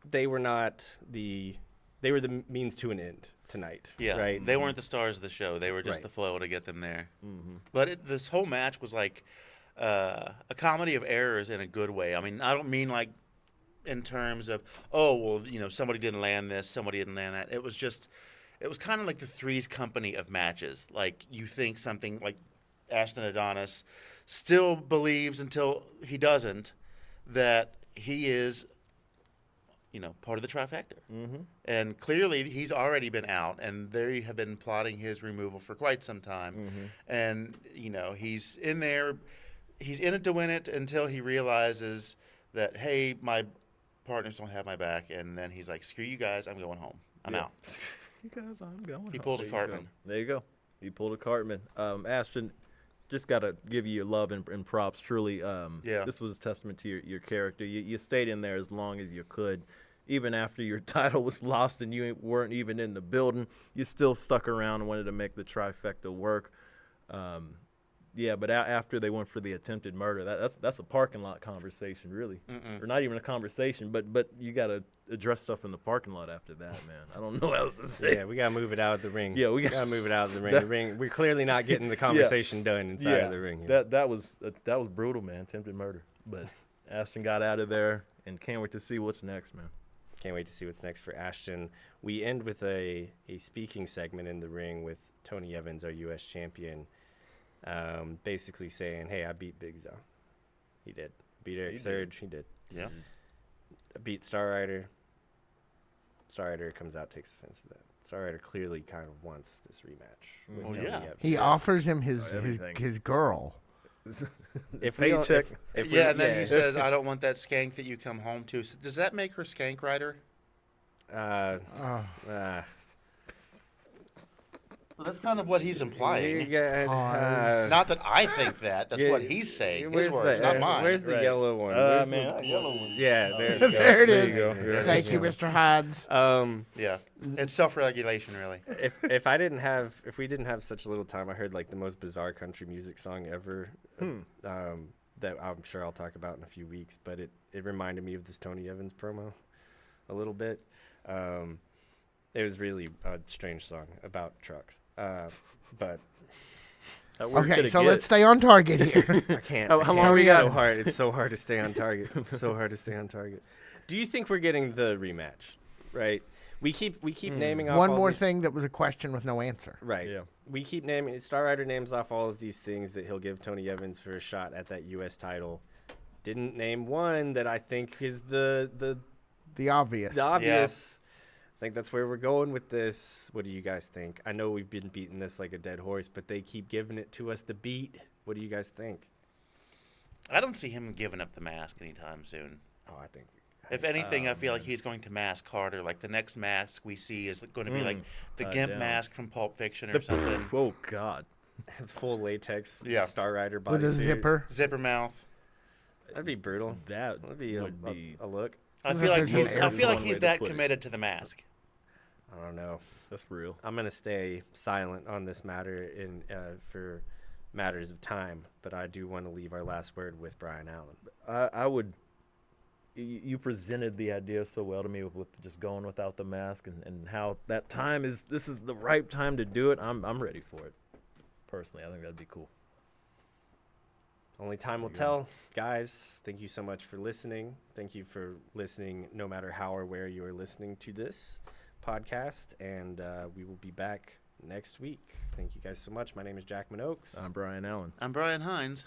they were not the. They were the means to an end tonight. Yeah, right. They weren't the stars of the show. They were just Right. the flow to get them there. But this whole match was like a comedy of errors in a good way. I mean, I don't mean like in terms of, oh, well, you know, somebody didn't land this, somebody didn't land that. It was kind of like the Three's Company of matches. Like you think something like Ashton Adonis still believes until he doesn't that he is, you know, part of the trifecta. And clearly he's already been out, and they have been plotting his removal for quite some time. And, you know, he's in there, he's in it to win it until he realizes that, hey, my partners don't have my back. And then he's like, screw you guys, I'm going home. I'm out. You guys, I'm going. He home. pulls a There you go. Cartman. There you go. He pulled a Cartman. Ashton, just got to give you your love and props. Truly, Yeah. this was a testament to your character. You stayed in there as long as you could. Even after your title was lost and you weren't even in the building, you still stuck around and wanted to make the trifecta work. Yeah, but after they went for the attempted murder, that's a parking lot conversation, really, or not even a conversation. But you got to address stuff in the parking lot after that, man. I don't know what else to say. Yeah, we gotta move it out of the ring. Yeah, we gotta move it out of the ring. That- The ring. We're clearly not getting the conversation done inside of the ring. here. That was brutal, man. Attempted murder, but Ashton got out of there, and can't wait to see what's next, man. Can't wait to see what's next for Ashton. We end with a speaking segment in the ring with Tony Evans, our U.S. champion, basically saying, hey, I beat Big Zo. He did. Beat Eric He Surge. He did. Yeah. I beat Star Rider. Star Rider comes out, takes offense to that. Star Rider clearly kind of wants this rematch with Oh, Tony yeah. Evans. He offers him his everything. his girl. If we don't- Paycheck. if we- Yeah, and then he says, I don't want that skank that you come home to. So does that make her Skank Rider? Uh, Oh, Well, that's kind of what he's implying. Not that I think that. That's Yeah, what he's saying. where's His words, the, not mine. Where's the Right. yellow one? Where's Man, the, that yellow one. yeah, there, there it There is. you go. There it Thank is. you, Mr. Hides. Yeah, it's self-regulation, really. if we didn't have such little time, I heard like the most bizarre country music song ever. That I'm sure I'll talk about in a few weeks. But it reminded me of this Tony Evans promo a little bit. It was really a strange song about trucks. But Where could Okay, it so get? let's stay on target here. I can't. How I long can't. we It's got? so hard. It's so hard to stay on target. It's so hard to stay on target. Do you think we're getting the rematch? Right. We keep naming off One all more these- thing that was a question with no answer. Right. Yeah. We keep naming Star Rider names off all of these things that he'll give Tony Evans for a shot at that U.S. title. Didn't name one that I think is the The obvious. obvious. I think that's where we're going with this. What do you guys think? I know we've been beating this like a dead horse, but they keep giving it to us to beat. What do you guys think? I don't see him giving up the mask anytime soon. Oh, I think. If anything, I feel like he's going to mask Carter. Like the next mask we see is going to be like the Gimp damn. mask from Pulp Fiction or something. Oh God. Full latex Yeah. Star Rider body with a zipper. Zipper mouth. That'd be brutal. That That'd be would be. a look. I Seems feel like like there's he's. an I feel like one he's way to that put it. committed to the mask. I don't know. That's real. I'm going to stay silent on this matter for matters of time, but I do want to leave our last word with Brian Allen. I would. You presented the idea so well to me with just going without the mask and how that time is. This is the right time to do it. I'm ready for it. Personally, I think that'd be cool. Only time will tell. Guys, thank you so much for listening. Thank you for listening no matter how or where you are listening to this podcast. And we will be back next week. Thank you guys so much. My name is Jack Minoaks. I'm Brian Allen. I'm Brian Hines.